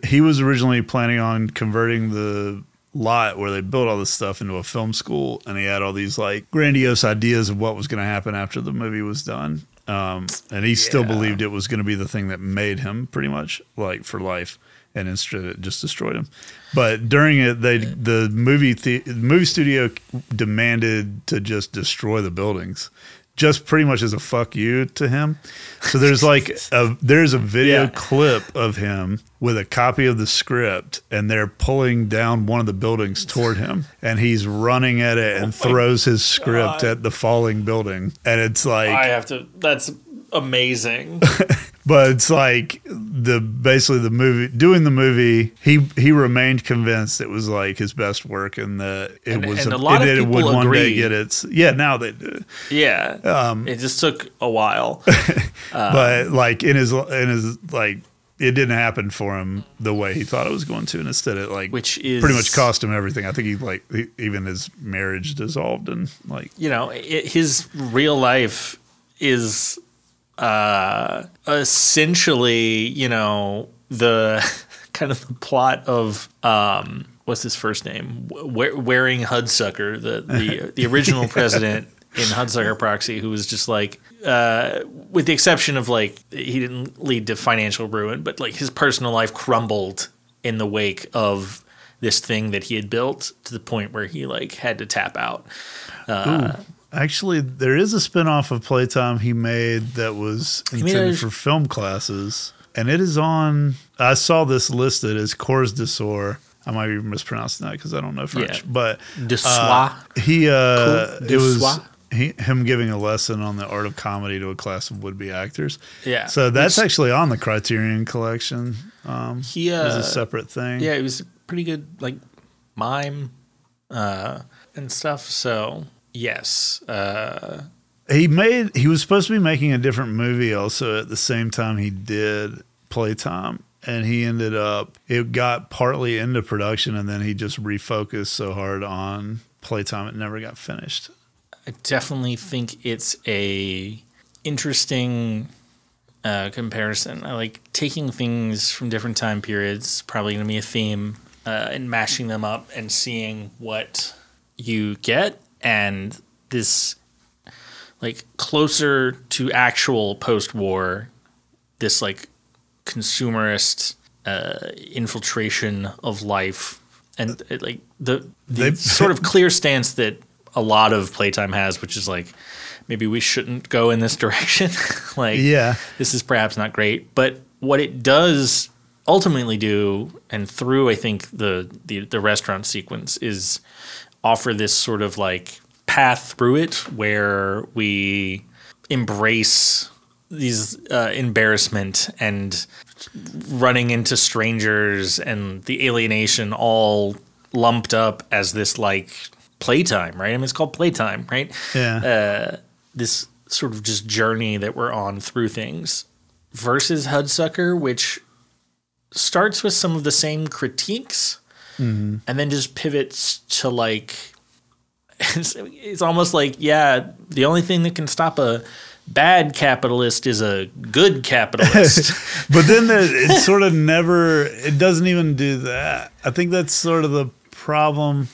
he was originally planning on converting the lot where they built all this stuff into a film school, and he had all these like grandiose ideas of what was going to happen after the movie was done. And he still believed it was going to be the thing that made him pretty much like for life. And instead it just destroyed him. But during it, the movie studio demanded to just destroy the buildings, just pretty much as a fuck you to him. So there's like there's a video clip of him with a copy of the script, and they're pulling down one of the buildings toward him, and he's running at it and throws his script at the falling building, and it's like that's amazing. But it's like basically the movie. He remained convinced it was like his best work, and that it would one day get its. Yeah, now they do. Yeah, it just took a while. But like in his like it didn't happen for him the way he thought it was going to, and instead it like pretty much cost him everything. I think even his marriage dissolved, and like his real life is. Essentially, the kind of the plot of what's his first name? Waring Hudsucker, the original president in Hudsucker Proxy, who was just like, with the exception of like he didn't lead to financial ruin, but like his personal life crumbled in the wake of this thing that he had built to the point where he like had to tap out. Actually, there is a spinoff of PlayTime he made that was intended for film classes, and it is on. I saw this listed as Cours de Soir. I might be mispronouncing that because I don't know French, but de soir. It was him giving a lesson on the art of comedy to a class of would-be actors. Yeah, so that's actually on the Criterion Collection. He is a separate thing. Yeah, it was pretty good, like mime and stuff. So. Yes. He was supposed to be making a different movie also at the same time he did Playtime, and he ended up, it got partly into production, and then he just refocused so hard on Playtime it never got finished. I definitely think it's a interesting comparison. I like taking things from different time periods, probably going to be a theme, and mashing them up and seeing what you get. And this, like, closer to actual post-war, this, like, consumerist infiltration of life. And, like, the sort of clear stance that a lot of Playtime has, which is, like, maybe we shouldn't go in this direction. Like, this is perhaps not great. But what it does ultimately do, and through, I think, the restaurant sequence, is offer this sort of like path through it where we embrace these embarrassment and running into strangers and the alienation all lumped up as this like playtime, right? I mean, it's called playtime, right? Yeah. This sort of just journey that we're on through things versus Hudsucker, which starts with some of the same critiques and then just pivots to like, it's almost like, yeah, the only thing that can stop a bad capitalist is a good capitalist. But then it sort of never, it doesn't even do that. I think that's sort of the problem.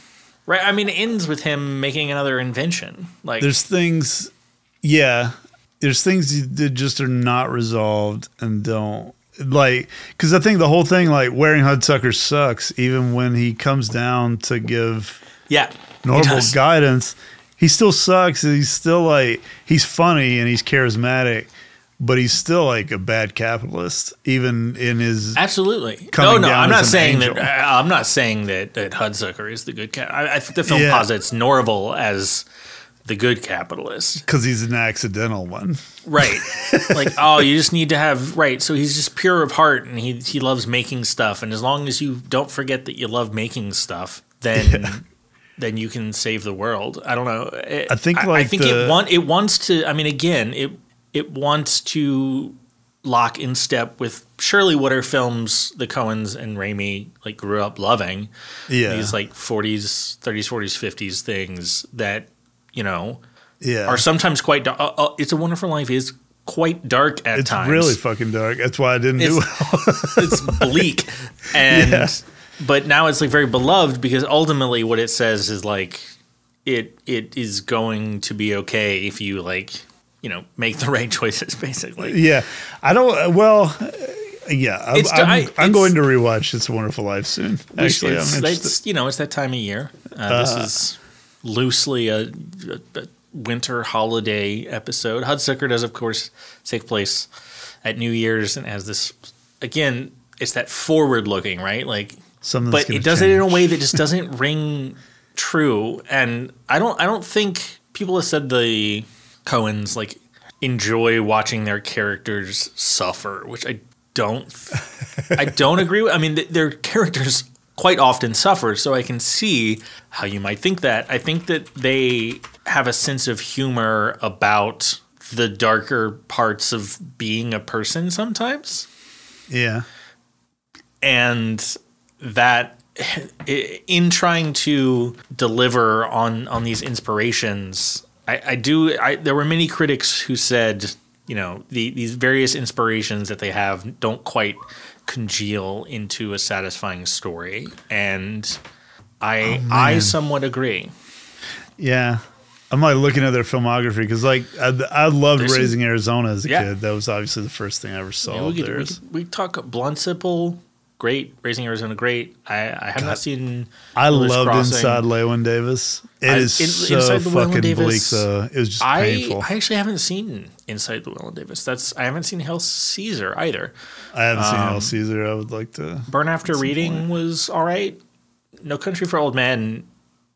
Right. I mean, it ends with him making another invention. Like, there's things, yeah, there's things that just are not resolved and don't, like, because I think the whole thing, like, wearing Hudsucker sucks, even when he comes down to give normal guidance. He still sucks. He's still like, he's funny and he's charismatic, but he's still like a bad capitalist, even in his absolutely. No, I'm not saying that. I'm not saying that Hudsucker is the good cat. I think the film posits Norval as the good capitalist because he's an accidental one, right? Like, oh, you just need to have right. So he's just pure of heart, and he loves making stuff. And as long as you don't forget that you love making stuff, then. Then you can save the world. I don't know. I think it wants to. I mean, again, it wants to lock in step with surely what are films the Coens and Raimi like grew up loving. Yeah, these like 40s, 30s, 40s, 50s things that are sometimes quite. It's a Wonderful Life is quite dark at times. It's really fucking dark. That's why I didn't do well. It's bleak and. Yeah. But now it's like very beloved because ultimately what it says is like it is going to be okay if you like make the right choices basically. Yeah, I don't. Well, yeah, I'm going to rewatch It's a Wonderful Life soon. Actually, it's that time of year. This is loosely a winter holiday episode. Hudsucker does of course take place at New Year's and has this again. It's that forward looking right like. But it does it in a way that just doesn't ring true, and I don't think people have said the Coens like enjoy watching their characters suffer, which I don't agree with. I mean, their characters quite often suffer, so I can see how you might think that. I think that they have a sense of humor about the darker parts of being a person sometimes. Yeah, and that in trying to deliver on these inspirations, there were many critics who said, these various inspirations that they have don't quite congeal into a satisfying story. And I somewhat agree. Yeah. I'm like looking at their filmography because like I loved Raising Arizona as a kid. That was obviously the first thing I ever saw. We talk Bluntsipple. Great, Raising Arizona, great. I have not seen. I loved Inside Llewyn Davis. It is so fucking bleak, though. It was just painful. I actually haven't seen Inside Llewyn Davis. I haven't seen Hail Caesar either. I haven't seen Hail Caesar. I would like to. Burn After Reading was all right. No Country for Old Men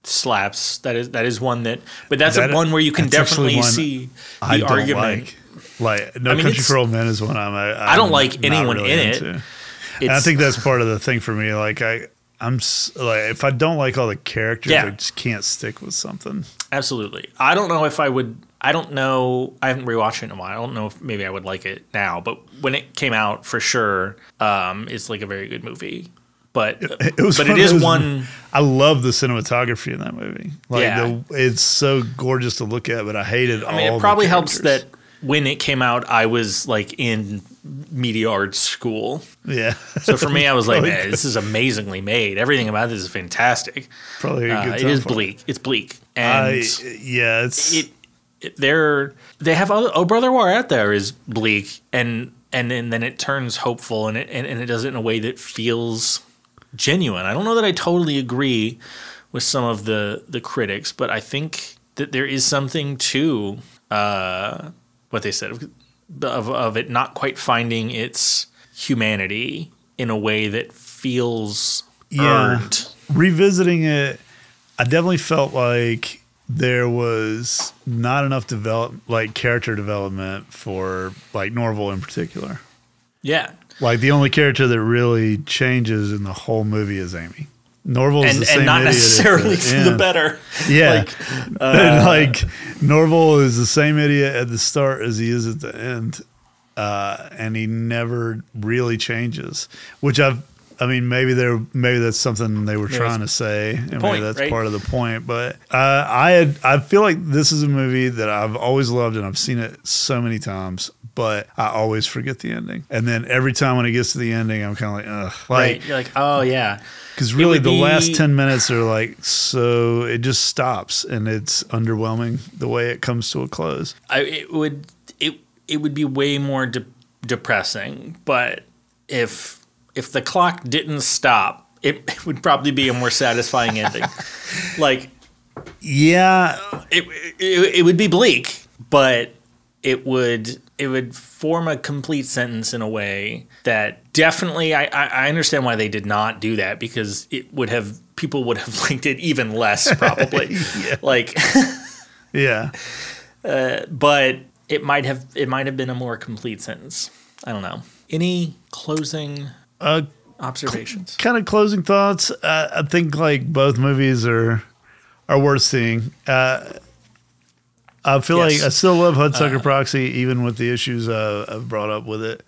slaps. That is one that, but that's one where you can definitely see the argument. No Country for Old Men is one I don't like anyone really in it. And I think that's part of the thing for me. Like I'm like, if I don't like all the characters, I just can't stick with something. Absolutely. I don't know if I would. I don't know. I haven't rewatched it in a while. I don't know if maybe I would like it now. But when it came out, for sure, it's like a very good movie. But it is one. I love the cinematography in that movie. It's so gorgeous to look at. But I hated. I mean, it probably helps that when it came out, I was like in media arts school. Yeah. So for me, I was like, man, this is amazingly made. Everything about this is fantastic. Probably a good time. It is bleak. It's bleak. And they have Oh Brother Where Art Thou is bleak, and then it turns hopeful, and it does it in a way that feels genuine. I don't know that I totally agree with some of the critics, but I think that there is something to what they said of it not quite finding its humanity in a way that feels earned. Revisiting it, I definitely felt like there was not enough character development for like Norval in particular. Yeah. Like the only character that really changes in the whole movie is Amy. Norval's the same and not idiot necessarily for the end. better. Yeah, Like, Norval is the same idiot at the start as he is at the end, and he never really changes. Which maybe that's something they were trying to say, and maybe that's part of the point. But I feel like this is a movie that I've always loved, and I've seen it so many times. But I always forget the ending, and then every time when it gets to the ending, I'm kind of like, ugh. Right, you're like, oh yeah. Because really, the last 10 minutes are like, so it just stops, and it's underwhelming the way it comes to a close. It would be way more depressing, but if the clock didn't stop, it would probably be a more satisfying ending. Like, yeah, it would be bleak, but it would form a complete sentence in a way that definitely I understand why they did not do that, because people would have liked it even less probably. Yeah. Like, yeah, but it might have been a more complete sentence. I don't know. Any closing observations? Kind of closing thoughts. I think like both movies are worth seeing. I feel like I still love Hudsucker Proxy, even with the issues I've brought up with it.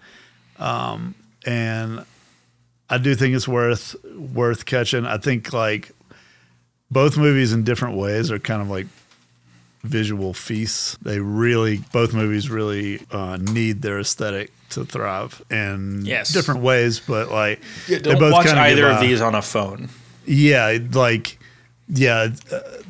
And I do think it's worth catching. I think like both movies in different ways are kind of like visual feasts. Both movies really need their aesthetic to thrive in different ways, but like don't watch either of these on a phone. Yeah, like. Yeah,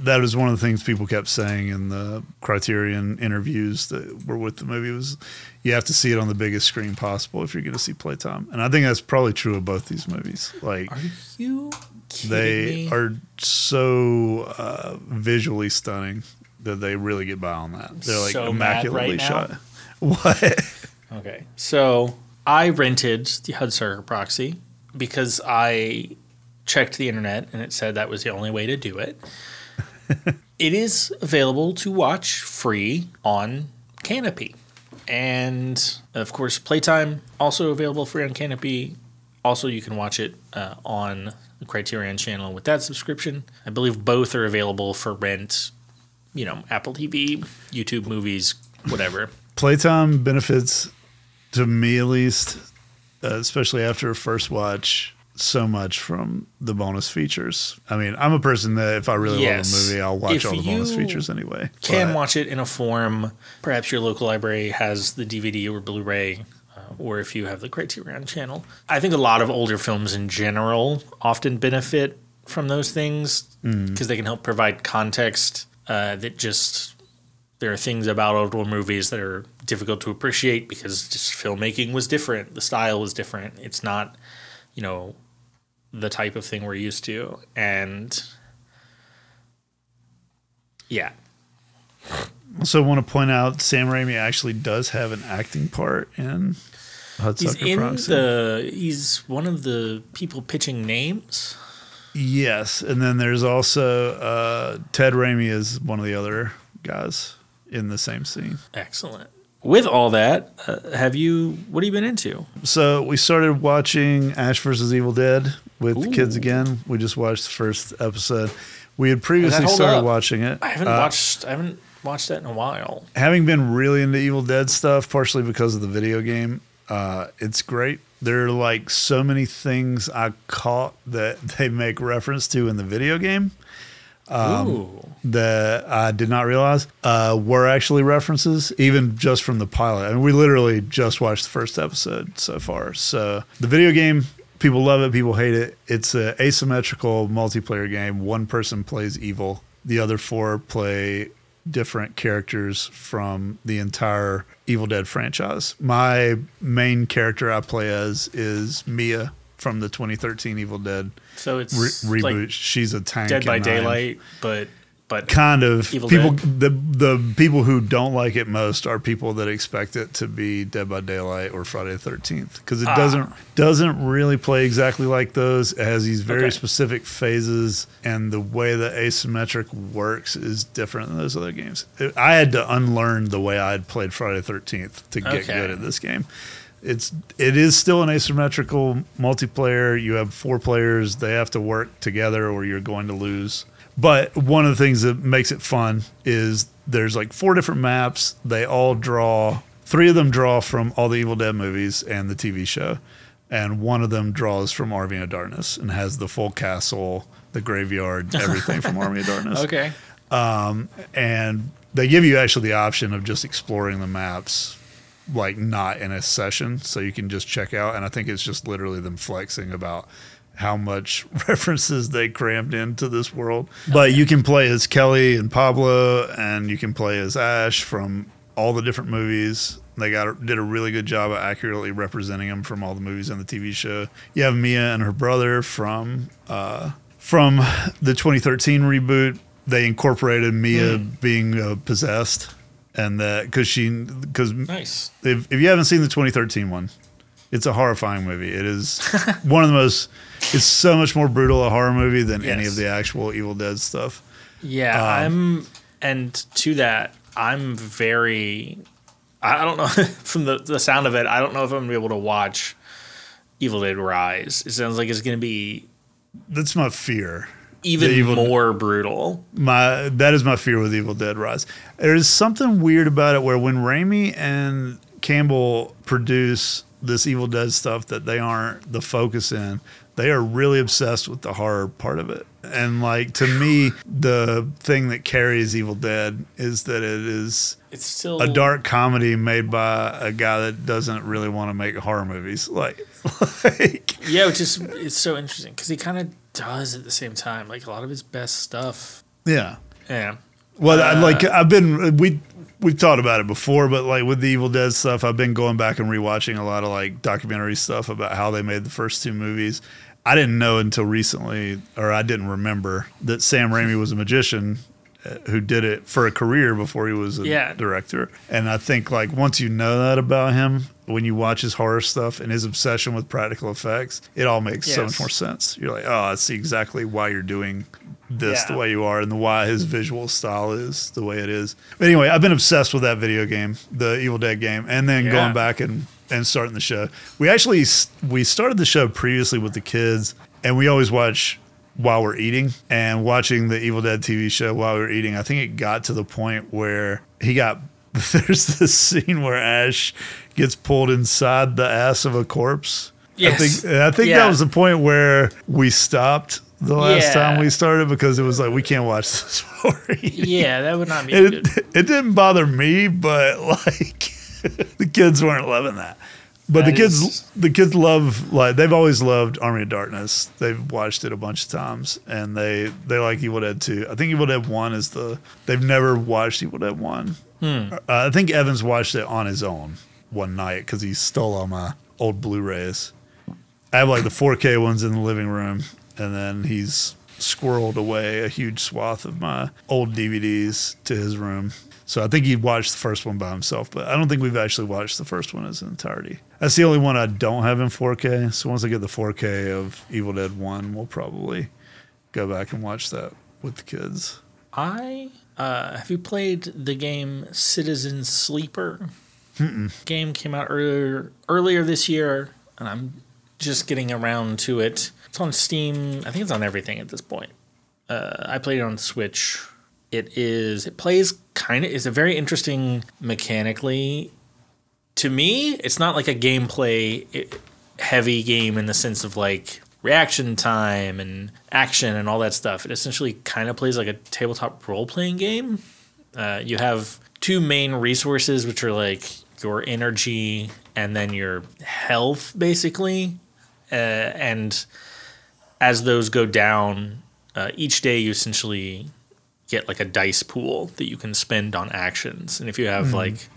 that was one of the things people kept saying in the Criterion interviews that were with the movie was you have to see it on the biggest screen possible if you're going to see Playtime. And I think that's probably true of both these movies. Like, are you kidding they me? are so visually stunning that they really get by on that. They're like so immaculately mad right shot. now. What? Okay, so I rented the Hudsucker Proxy because I checked the internet and it said that was the only way to do it. It is available to watch free on Canopy. And of course, Playtime also available free on Canopy. Also, you can watch it on the Criterion channel with that subscription. I believe both are available for rent, Apple TV, YouTube movies, whatever. Playtime benefits, to me at least, especially after a first watch, so much from the bonus features. I mean, I'm a person that if I really love a movie, I'll watch all the bonus features anyway. Can watch it in a form. Perhaps your local library has the DVD or Blu-ray, or if you have the Criterion channel. I think a lot of older films in general often benefit from those things because they can help provide context that just there are things about older movies that are difficult to appreciate because just filmmaking was different. The style was different. It's not, the type of thing we're used to. And yeah. Also want to point out Sam Raimi actually does have an acting part in Hudsucker Proxy. He's one of the people pitching names. Yes, and then there's also Ted Raimi is one of the other guys in the same scene. Excellent. With all that, what have you been into? So we started watching Ash vs. Evil Dead with the kids again. We just watched the first episode. We had previously started watching it. I haven't watched that in a while. Having been really into Evil Dead stuff, partially because of the video game, it's great. There are like so many things I caught that they make reference to in the video game. That I did not realize were actually references, even just from the pilot. I mean, we literally just watched the first episode so far. So the video game, people love it, people hate it. It's an asymmetrical multiplayer game. One person plays evil. The other four play different characters from the entire Evil Dead franchise. My main character I play as is Mia from the 2013 Evil Dead reboot. Like she's a tank. Dead by Daylight, but kind of Evil people. Dead. The people who don't like it most are people that expect it to be Dead by Daylight or Friday the 13th because it doesn't really play exactly like those. It has these very specific phases, and the way the asymmetric works is different than those other games. I had to unlearn the way I had played Friday the 13th to get good at this game. it is still an asymmetrical multiplayer. You have 4 players. They have to work together or you're going to lose. But one of the things that makes it fun is there's like 4 different maps. They all draw, 3 of them draw from all the Evil Dead movies and the TV show. And one of them draws from Army of Darkness and has the full castle, the graveyard, everything from Army of Darkness. Okay. And they give you actually the option of just exploring the maps, like not in a session, so you can just check out. And I think it's just literally them flexing about how much references they crammed into this world. But you can play as Kelly and Pablo, and you can play as Ash from all the different movies. They did a really good job of accurately representing them from all the movies and the TV show. You have Mia and her brother from the 2013 reboot. They incorporated Mia being possessed, and that because nice. If you haven't seen the 2013 one, it's a horrifying movie. It is one of the most. It's so much more brutal a horror movie than any of the actual Evil Dead stuff. Yeah, and to that, I'm very. I don't know from the sound of it. I don't know if I'm gonna be able to watch Evil Dead Rise. It sounds like it's gonna be. That's my fear. Even more brutal. That is my fear with Evil Dead Rise. There's something weird about it where when Raimi and Campbell produce this Evil Dead stuff that they aren't the focus in, they are really obsessed with the horror part of it. And like to me, the thing that carries Evil Dead is that it's still a dark comedy made by a guy that doesn't really want to make horror movies. Yeah, which is it's so interesting because he kind of does at the same time. Like a lot of his best stuff. Yeah. Yeah. Well, we've talked about it before, but like with the Evil Dead stuff, I've been going back and rewatching a lot of like documentary stuff about how they made the first 2 movies. I didn't know until recently, or I didn't remember that Sam Raimi was a magician who did it for a career before he was a director. And I think like once you know that about him, when you watch his horror stuff and his obsession with practical effects, it all makes so much more sense. You're like, oh, I see exactly why you're doing this the way you are and why his visual style is the way it is. But anyway, I've been obsessed with that video game, the Evil Dead game, and then going back and starting the show. We started the show previously with the kids, and we always watch while we're eating, and watching the Evil Dead TV show while we were eating. I think it got to the point where there's this scene where Ash gets pulled inside the ass of a corpse. Yes. I think that was the point where we stopped the last time we started, because it was like, we can't watch this while we're eating. Yeah, that would not be good. It didn't bother me, but like the kids weren't loving that. But the kids love, like, they've always loved Army of Darkness. They've watched it a bunch of times, and they like Evil Dead 2. I think Evil Dead 1 is they've never watched Evil Dead 1. I think Evans watched it on his own one night because he stole all my old Blu-rays. I have like the 4K ones in the living room, and then he's squirreled away a huge swath of my old DVDs to his room. So I think he watched the first one by himself, but I don't think we've actually watched the first one as an entirety. That's the only one I don't have in 4K. So once I get the 4K of Evil Dead 1, we'll probably go back and watch that with the kids. Have you played the game Citizen Sleeper? Game came out earlier this year, and I'm just getting around to it. It's on Steam. I think it's on everything at this point. I played it on Switch. It plays it's a very interesting mechanically. To me, it's not like a gameplay heavy game in the sense of like reaction time and action and all that stuff. It essentially kind of plays like a tabletop role-playing game. You have 2 main resources, which are like your energy and then your health, basically. And as those go down, each day you essentially get like a dice pool that you can spend on actions. And if you have like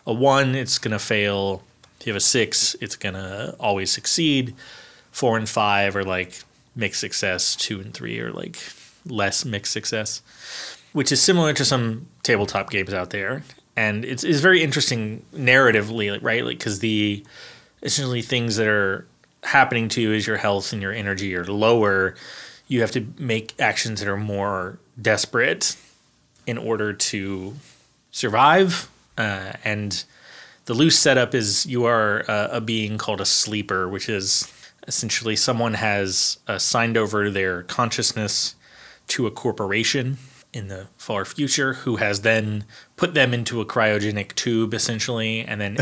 a 1, it's going to fail. If you have a 6, it's going to always succeed. 4 and 5 are like mixed success. 2 and 3 are like less mixed success, which is similar to some tabletop games out there. And it's very interesting narratively, right? Like, because the essentially things that are happening to you as your health and your energy are lower, you have to make actions that are more desperate in order to survive. And The loose setup is you are a being called a sleeper, which is essentially someone has signed over their consciousness to a corporation in the far future who has then put them into a cryogenic tube, essentially, and then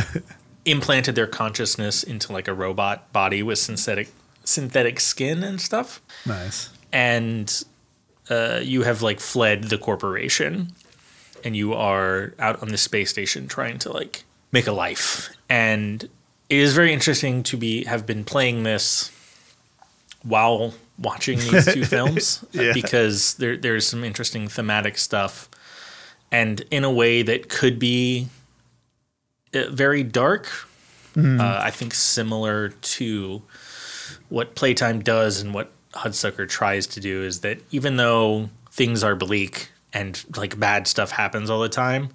implanted their consciousness into like a robot body with synthetic skin and stuff. Nice. And you have like fled the corporation, and you are out on the space station trying to like make a life. And it is very interesting to have been playing this while watching these two films because there's some interesting thematic stuff, and in a way that could be very dark. I think similar to what PlayTime does and what Hudsucker tries to do is that even though things are bleak and like bad stuff happens all the time,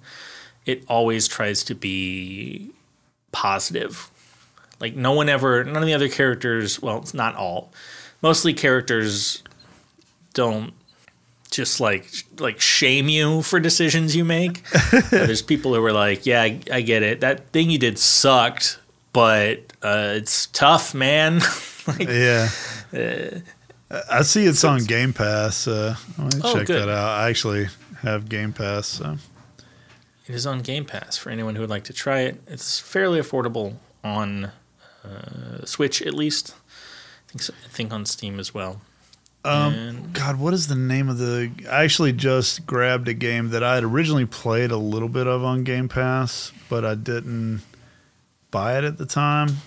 it always tries to be positive. Like none of the other characters, well, it's not all. Mostly characters don't just like shame you for decisions you make. There's people who are like, yeah, I get it. That thing you did sucked, but it's tough, man. Like, yeah. I see it's on Game Pass. I want to check that out. I actually have Game Pass. So. It is on Game Pass for anyone who would like to try it. It's fairly affordable on Switch, at least. I think on Steam as well. God, what is the name of the... I actually just grabbed a game that I had originally played a little bit of on Game Pass, but I didn't buy it at the time.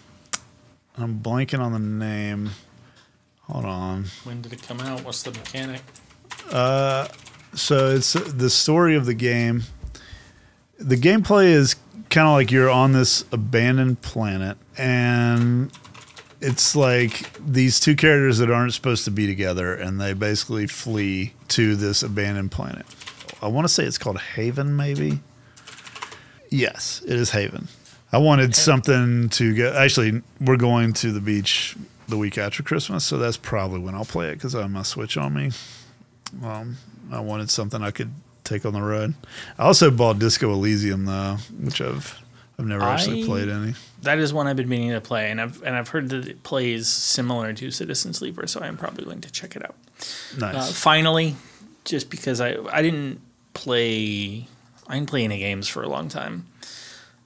I'm blanking on the name. Hold on. When did it come out? What's the mechanic? So it's the story of the game. The gameplay is kind of like you're on this abandoned planet, and it's like these two characters that aren't supposed to be together, and they basically flee to this abandoned planet. I want to say it's called Haven, maybe? Yes, it is Haven. I wanted something to get... Actually, we're going to the beach the week after Christmas, so that's probably when I'll play it because I have my Switch on me. I wanted something I could take on the road. I also bought Disco Elysium, though, which I've never actually played any. That is one I've been meaning to play, and I've heard that it plays similar to Citizen Sleeper, so I'm probably going to check it out. Nice. Finally, just because I didn't play any games for a long time.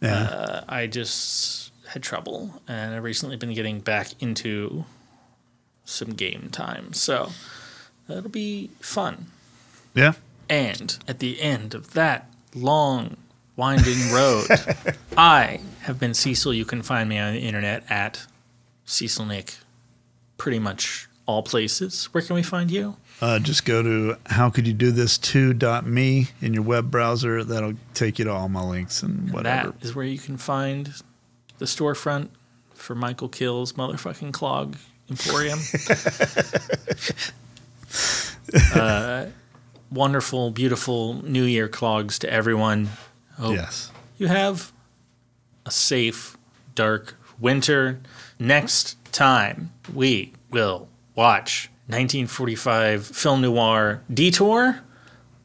Yeah. I just had trouble, and I've recently been getting back into some game time, so that'll be fun. Yeah. And at the end of that long, winding road, I have been Cecil. You can find me on the internet at Cecil Nick, pretty much all places. Where can we find you? Just go to howcouldyoudothis2.me in your web browser. That'll take you to all my links and whatever. That is where you can find the storefront for Michael Kill's motherfucking clog emporium. Wonderful, beautiful New Year clogs to everyone. Hope yes. You have a safe, dark winter. Next time, we will watch 1945 film noir Detour,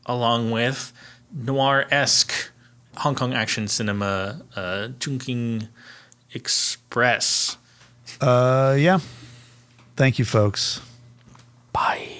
along with noir-esque Hong Kong action cinema Chungking Express. Yeah. Thank you, folks. Bye.